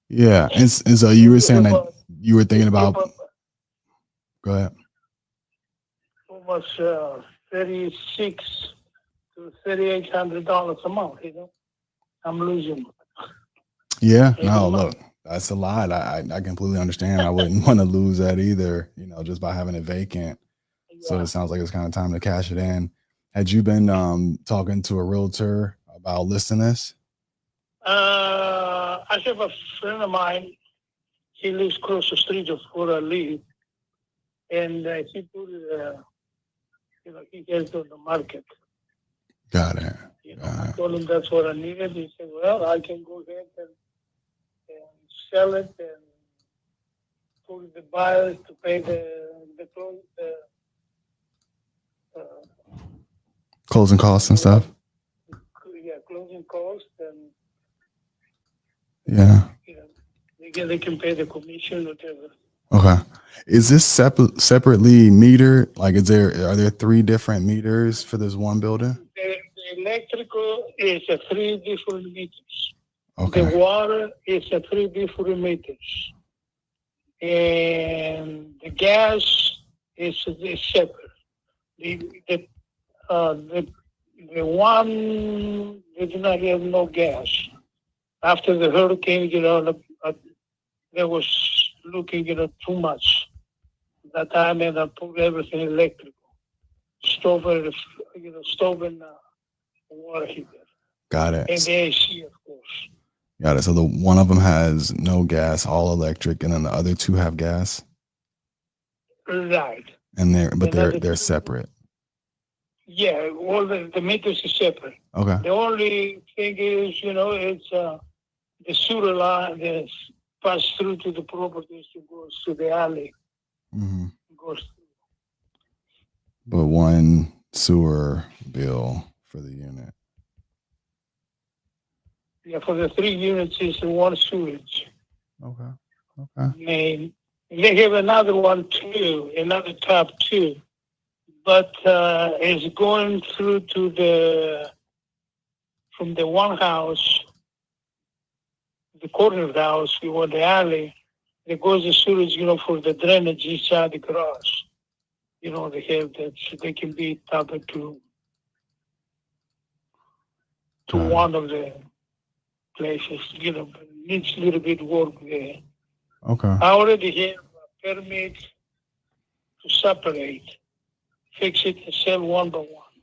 Yeah, and so you were saying that you were thinking about. Go ahead. Almost $3,600 to $3,800 a month. I'm losing. Yeah, no, look, that's a lot. I completely understand. I wouldn't want to lose that either. Just by having it vacant. So it sounds like it's kind of time to cash it in. Had you been talking to a realtor about listing this? I have a friend of mine. He lives close the street of where I live, and he put it. He has it on the market. Got it. I told him that's what I needed. He said, "Well, I can go ahead and sell it and put the buyers to pay the Closing costs and stuff. Yeah, closing costs, and Yeah. they can pay the commission, whatever. Okay. Is this separately metered? Like, are there 3 different meters for this one building? The electrical is 3 different meters. Okay. The water is 3 different meters. And the gas is separate. The one they do not have no gas. After the hurricane, there was looking, too much. That time, and I put everything electrical. Stove and water heater. Got it. And the AC, of course. Got it. So the one of them has no gas, all electric, and then the other 2 have gas. Right. And they're separate. Yeah, all the meters are separate. Okay. The only thing is, it's the sewer line that passes through to the properties to goes to the alley. Mm-hmm. Goes through. But one sewer bill for the unit. Yeah, for the 3 units is one sewage. Okay. And they have another one too, another tap too. But it's going through to from the one house, the corner of the house, or the alley, there goes the sewage, for the drainage inside the garage. They have that, so they can be tapped to one of the places, but needs a little bit work there. Okay. I already have a permit to separate, fix it, and sell one by one.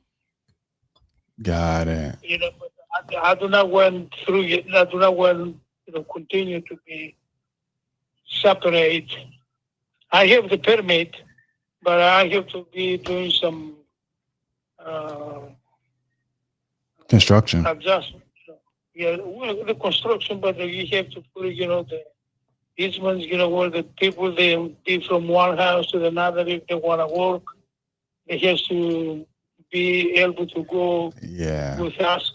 Got it. But I do not want through it. I do not want continue to be separate. I have the permit, but I have to be doing some Construction. adjustment. Yeah, the construction, but you have to put the easements. Where the people they be from one house to another if they want to work, they have to be able to go. Yeah. With us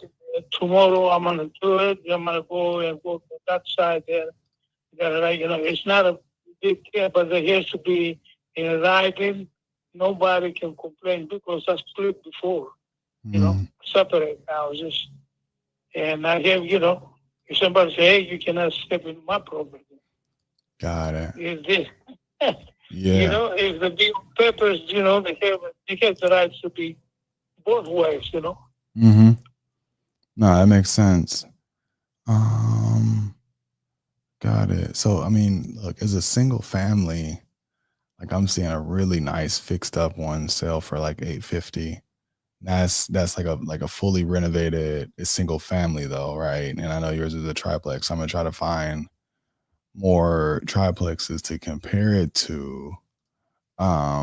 tomorrow, I'm gonna do it. I'm gonna go and work on that side there. It's not a big deal, but there has to be in writing. Nobody can complain because I split before. Separate houses, and I have if somebody say, "Hey, you cannot step in my property." Got it. Is this? Yeah. If the big papers, they have the rights to be both ways. Mm-hmm. No, that makes sense. Got it. So, I mean, look, as a single family, like I'm seeing a really nice fixed up one sell for like $850. That's like a fully renovated single family though, right? And I know yours is a triplex. So I'm gonna try to find more triplexes to compare it to. But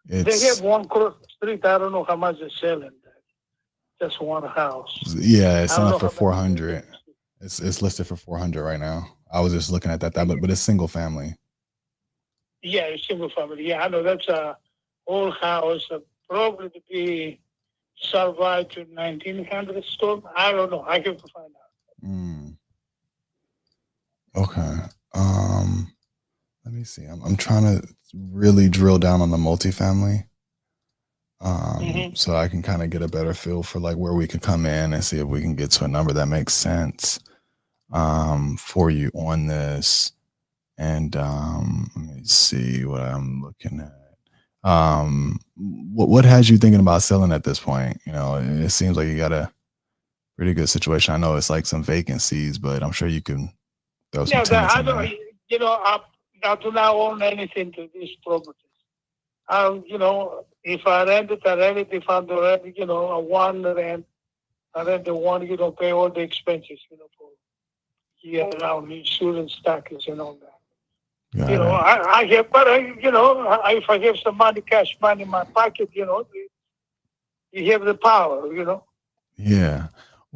they have one across the street. I don't know how much they're selling. Just one house. Yeah, it's on for 400. It's listed for 400 right now. I was just looking at that, but it's single family. Yeah, it's single family. Yeah, I know that's a old house, probably to be survived to 1900 storm. I don't know. I have to find out. Okay. Let me see. I'm trying to really drill down on the multifamily. So I can kind of get a better feel for like where we can come in and see if we can get to a number that makes sense for you on this. And let me see what I'm looking at. What has you thinking about selling at this point? It seems like you got a pretty good situation. I know it's like some vacancies, but I'm sure you can throw some tenants in there. I do not own anything to these properties. If I rent it, I rent it. If I don't rent it, a one rent, I rent the one, pay all the expenses, for year-round insurance, taxes, and all that. I have, but if I have some money, cash money in my pocket, you have the power, Yeah.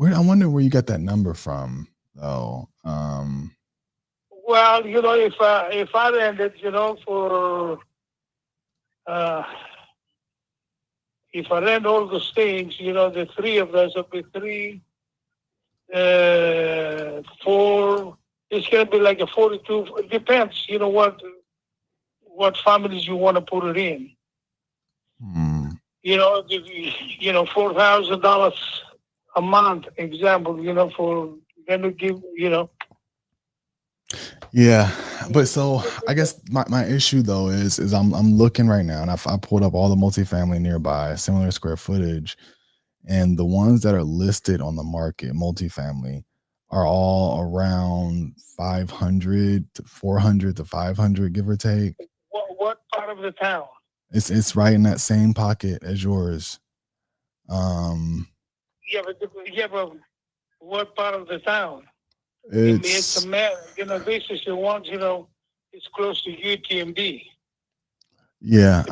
I wonder where you got that number from, though. Well, if I rent it, for if I rent all those things, the three of us will be 3, 4. It's gonna be like a 42. It depends, what families you want to put it in. $4,000 a month, example, for them to give, Yeah, but so I guess my issue though is I'm looking right now, and I pulled up all the multifamily nearby, similar square footage, and the ones that are listed on the market, multifamily, are all around 500 to 400 to 500, give or take. What part of the town? It's right in that same pocket as yours. Yeah, but what part of the town? It's a man, this is the ones, it's close to UTMB. yeah,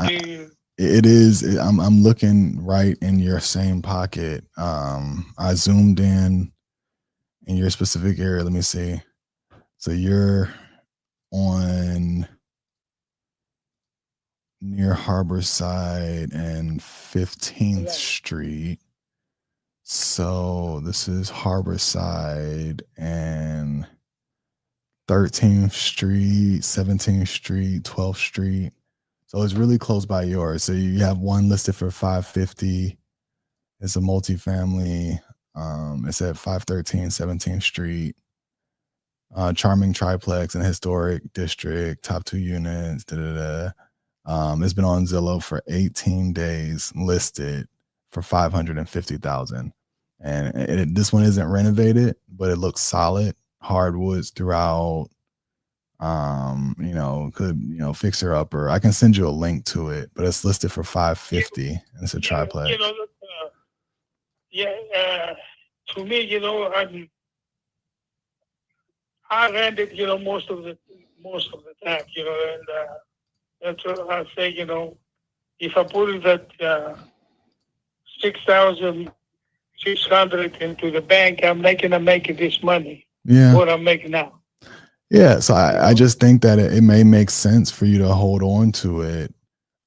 it is. I'm looking right in your same pocket. I zoomed in your specific area. Let me see. So you're on near Harborside and 15th Street. So this is Harborside and 13th Street, 17th Street, 12th Street. So it's really close by yours. So you have one listed for 550. It's a multifamily. It's at 513 17th Street. Charming triplex in a historic district, top 2 units. It's been on Zillow for 18 days, listed for $550,000. And this one isn't renovated, but it looks solid. Hardwoods throughout. Could fixer upper. I can send you a link to it, but it's listed for $550, and it's a triplex. To me, I rented, most of the time, and that's what I say, if I put it at 6,600 into the bank, I'm not gonna make this money. Yeah, what I'm making now. Yeah, so I just think that it may make sense for you to hold on to it.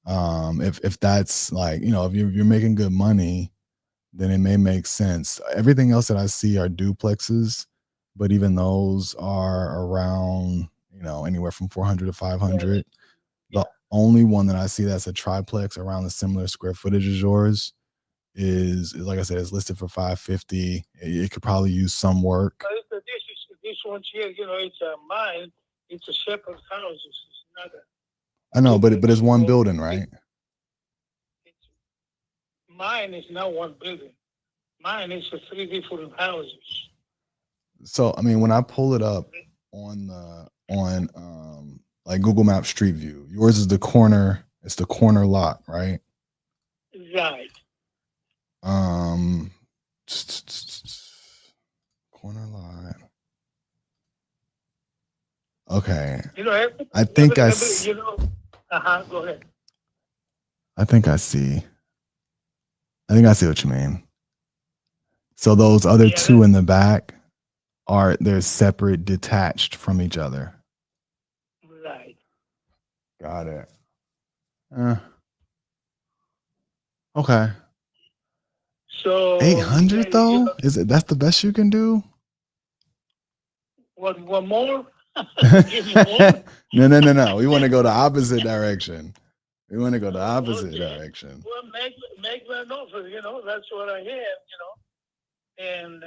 If that's like, if you're making good money, then it may make sense. Everything else that I see are duplexes, but even those are around, anywhere from 400 to 500. The only one that I see that's a triplex around the similar square footage as yours is like I said, it's listed for 550. It could probably use some work. This one's here, it's a mine. It's a separate houses. It's not I know, but it's one building, right? Mine is not one building. Mine is 3 different houses. So I mean, when I pull it up on like Google Maps Street View, yours is the corner. It's the corner lot, right? Right. Corner lot. Okay. I think go ahead. I think I see what you mean. So those other two in the back they're separate, detached from each other. Right. Got it. Okay. So 800 though? That's the best you can do? One more? No. We want to go the opposite direction. Direction. Well, make an offer. That's what I have. And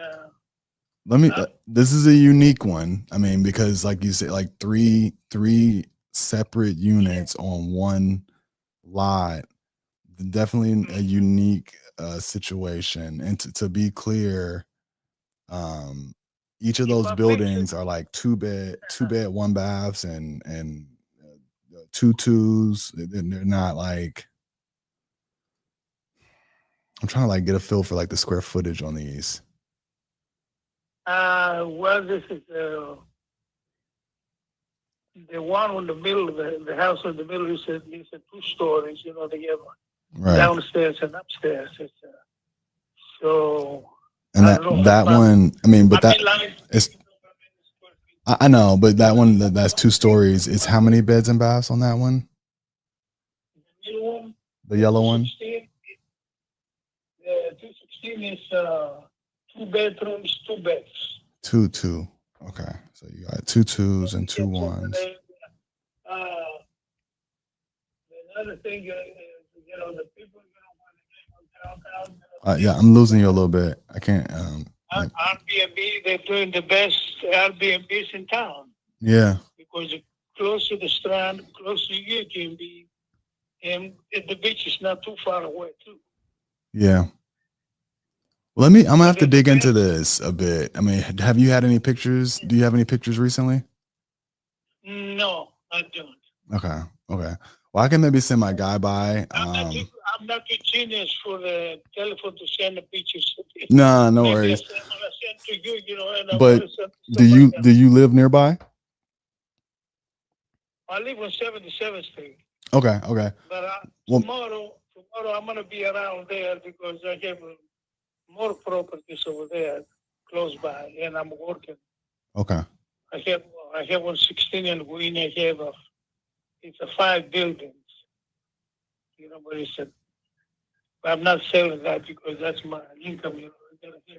this is a unique one. I mean, because like you said, like three separate units on one lot. Definitely a unique situation. And to be clear, each of those buildings are like two bed, 1 baths and 2 2s. They're not like, I'm trying to like get a feel for like the square footage on these. Well, this is the one in the middle, the house in the middle is a 2 stories, they have downstairs and upstairs. And that one, I mean, but it's, I know, but that one, that's 2 stories. It's how many beds and baths on that one? The yellow one? 16 is 2 bedrooms, 2 beds. 2-2. Okay, so you got 2 2s and 2 1s. Another thing is, the people, Yeah, I'm losing you a little bit. I can't. Airbnb, they're doing the best Airbnbs in town. Yeah. Because it's close to the strand, close to Airbnb, and the beach is not too far away too. Yeah. Well, I'm gonna have to dig into this a bit. I mean, have you had any pictures? Do you have any pictures recently? No, I don't. Okay. Well, I can maybe send my guy by. I'm not too genius for the telephone to send the pictures. No worries. I'm gonna send to you, and But do you live nearby? I live on 77th Street. Okay. But tomorrow I'm gonna be around there because I have more properties over there close by, and I'm working. Okay. I have on 16 and Green. I have it's 5 buildings. But I'm not selling that because that's my income.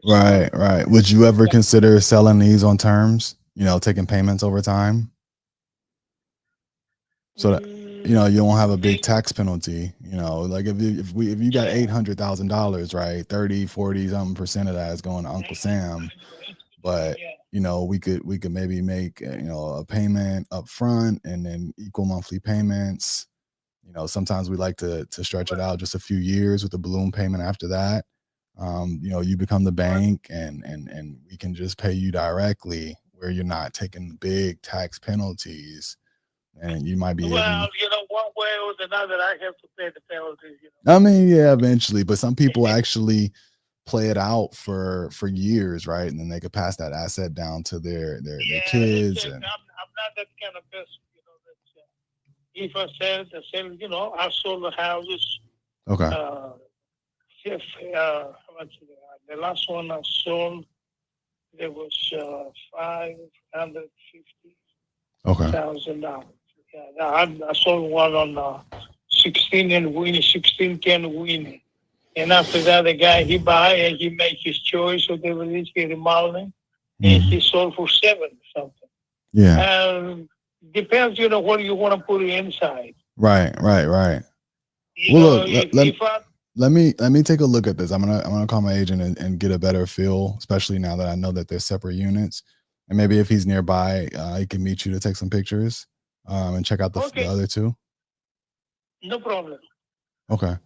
Right. Would you ever consider selling these on terms? Taking payments over time, so that you don't have a big tax penalty. Like if you got $800,000, right, 30-40 something% of that is going to Uncle Sam, but we could maybe make a payment up front and then equal monthly payments. Sometimes we like to stretch it out just a few years with a balloon payment after that. You become the bank and we can just pay you directly where you're not taking big tax penalties, and you might be one way or another, I have to pay the penalties. I mean, yeah, eventually, but some people actually play it out for years, right? And then they could pass that asset down to their kids. I'm not that kind of person. If I sell, I sold the houses. Okay. The last one I sold, there was $550,000. Yeah, I sold one on 16 and Winnie, 1610 Winnie. And after that, the guy, he buy and he make his choice, whatever it is, he remodeling, and he sold for 7 something. Yeah. Depends, what you want to put inside. Right. Well, look, let me take a look at this. I'm gonna call my agent and get a better feel, especially now that I know that they're separate units. And maybe if he's nearby, he can meet you to take some pictures and check out the other 2. No problem. Okay.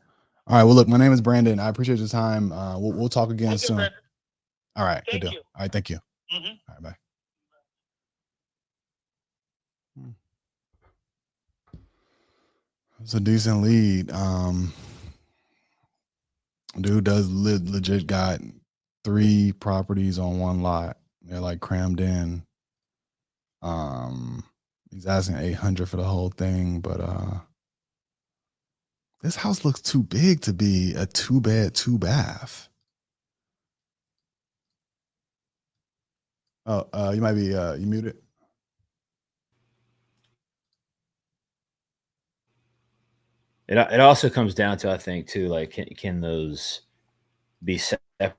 All right. Well, look, my name is Brandon. I appreciate your time. We'll talk again soon. Brandon. All right. Thank Good deal. you. All right. Thank you. Mm-hmm. All right. Bye. It's a decent lead. Dude does legit got 3 properties on one lot. They're like crammed in. He's asking $800 for the whole thing, but this house looks too big to be a 2-bed, 2-bath. Oh, you might be you muted. It also comes down to, I think, too, like can those be separated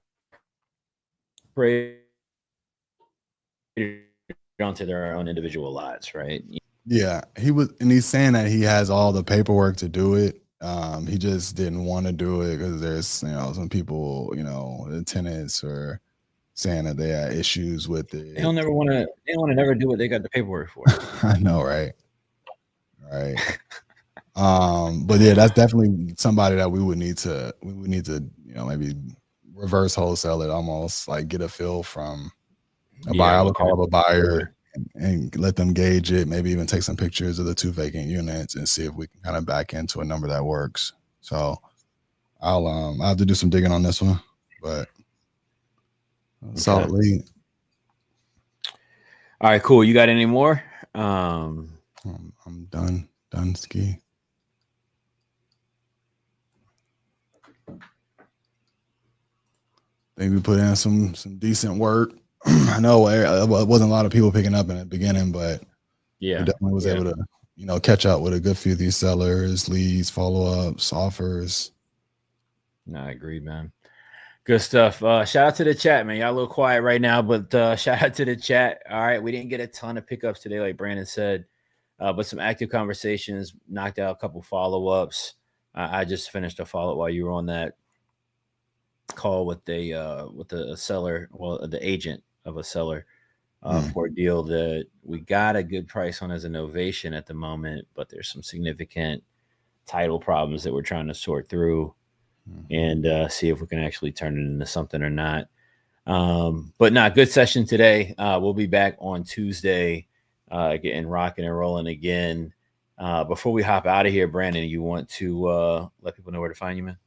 onto their own individual lots, right? Yeah, he's saying that he has all the paperwork to do it. He just didn't want to do it because there's some people, the tenants are saying that they had issues with it. They don't want to never do what they got the paperwork for. I know, right? But yeah, that's definitely somebody that we would need to maybe reverse wholesale it, almost like get a feel from a buyer. I would call up a buyer and let them gauge it, maybe even take some pictures of the 2 vacant units and see if we can kind of back into a number that works. So I'll have to do some digging on this one, but solid lead. All right, cool. You got any more? I'm done ski. Maybe put in some decent work. I know it wasn't a lot of people picking up in the beginning, but yeah, we definitely was able to, catch up with a good few of these sellers, leads, follow-ups, offers. No, I agree, man. Good stuff. Shout out to the chat, man. Y'all a little quiet right now, but shout out to the chat. All right. We didn't get a ton of pickups today, like Brandon said, but some active conversations, knocked out a couple follow-ups. I just finished a follow-up while you were on that call with the seller, well, the agent of a seller for a deal that we got a good price on as an ovation at the moment, but there's some significant title problems that we're trying to sort through and see if we can actually turn it into something or not. But not good session today. We'll be back on Tuesday, getting rocking and rolling again. Before we hop out of here, Brandon, you want to let people know where to find you, man?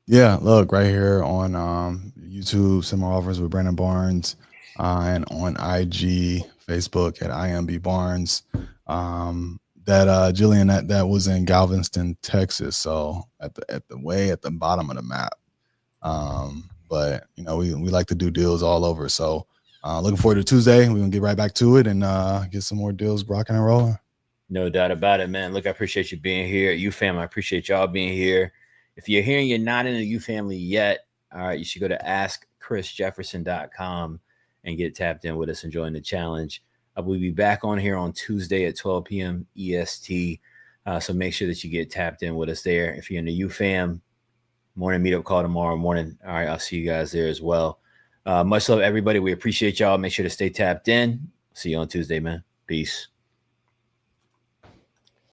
Yeah, look right here on YouTube, Similar Offers with Brandon Barnes, and on IG, Facebook at IMB Barnes. That Jillian, that was in Galveston, Texas, so at the bottom of the map. But you know, we like to do deals all over. So looking forward to Tuesday. We're gonna get right back to it and get some more deals rocking and rolling. No doubt about it, man. Look, I appreciate you being here. You family, I appreciate y'all being here. If you're here and you're not in the U family yet, all right, you should go to askchrisjefferson.com and get tapped in with us and join the challenge. We'll be back on here on Tuesday at 12 p.m. EST. So make sure that you get tapped in with us there. If you're in the U fam, morning meetup call tomorrow morning. All right, I'll see you guys there as well. Much love, everybody. We appreciate y'all. Make sure to stay tapped in. See you on Tuesday, man. Peace.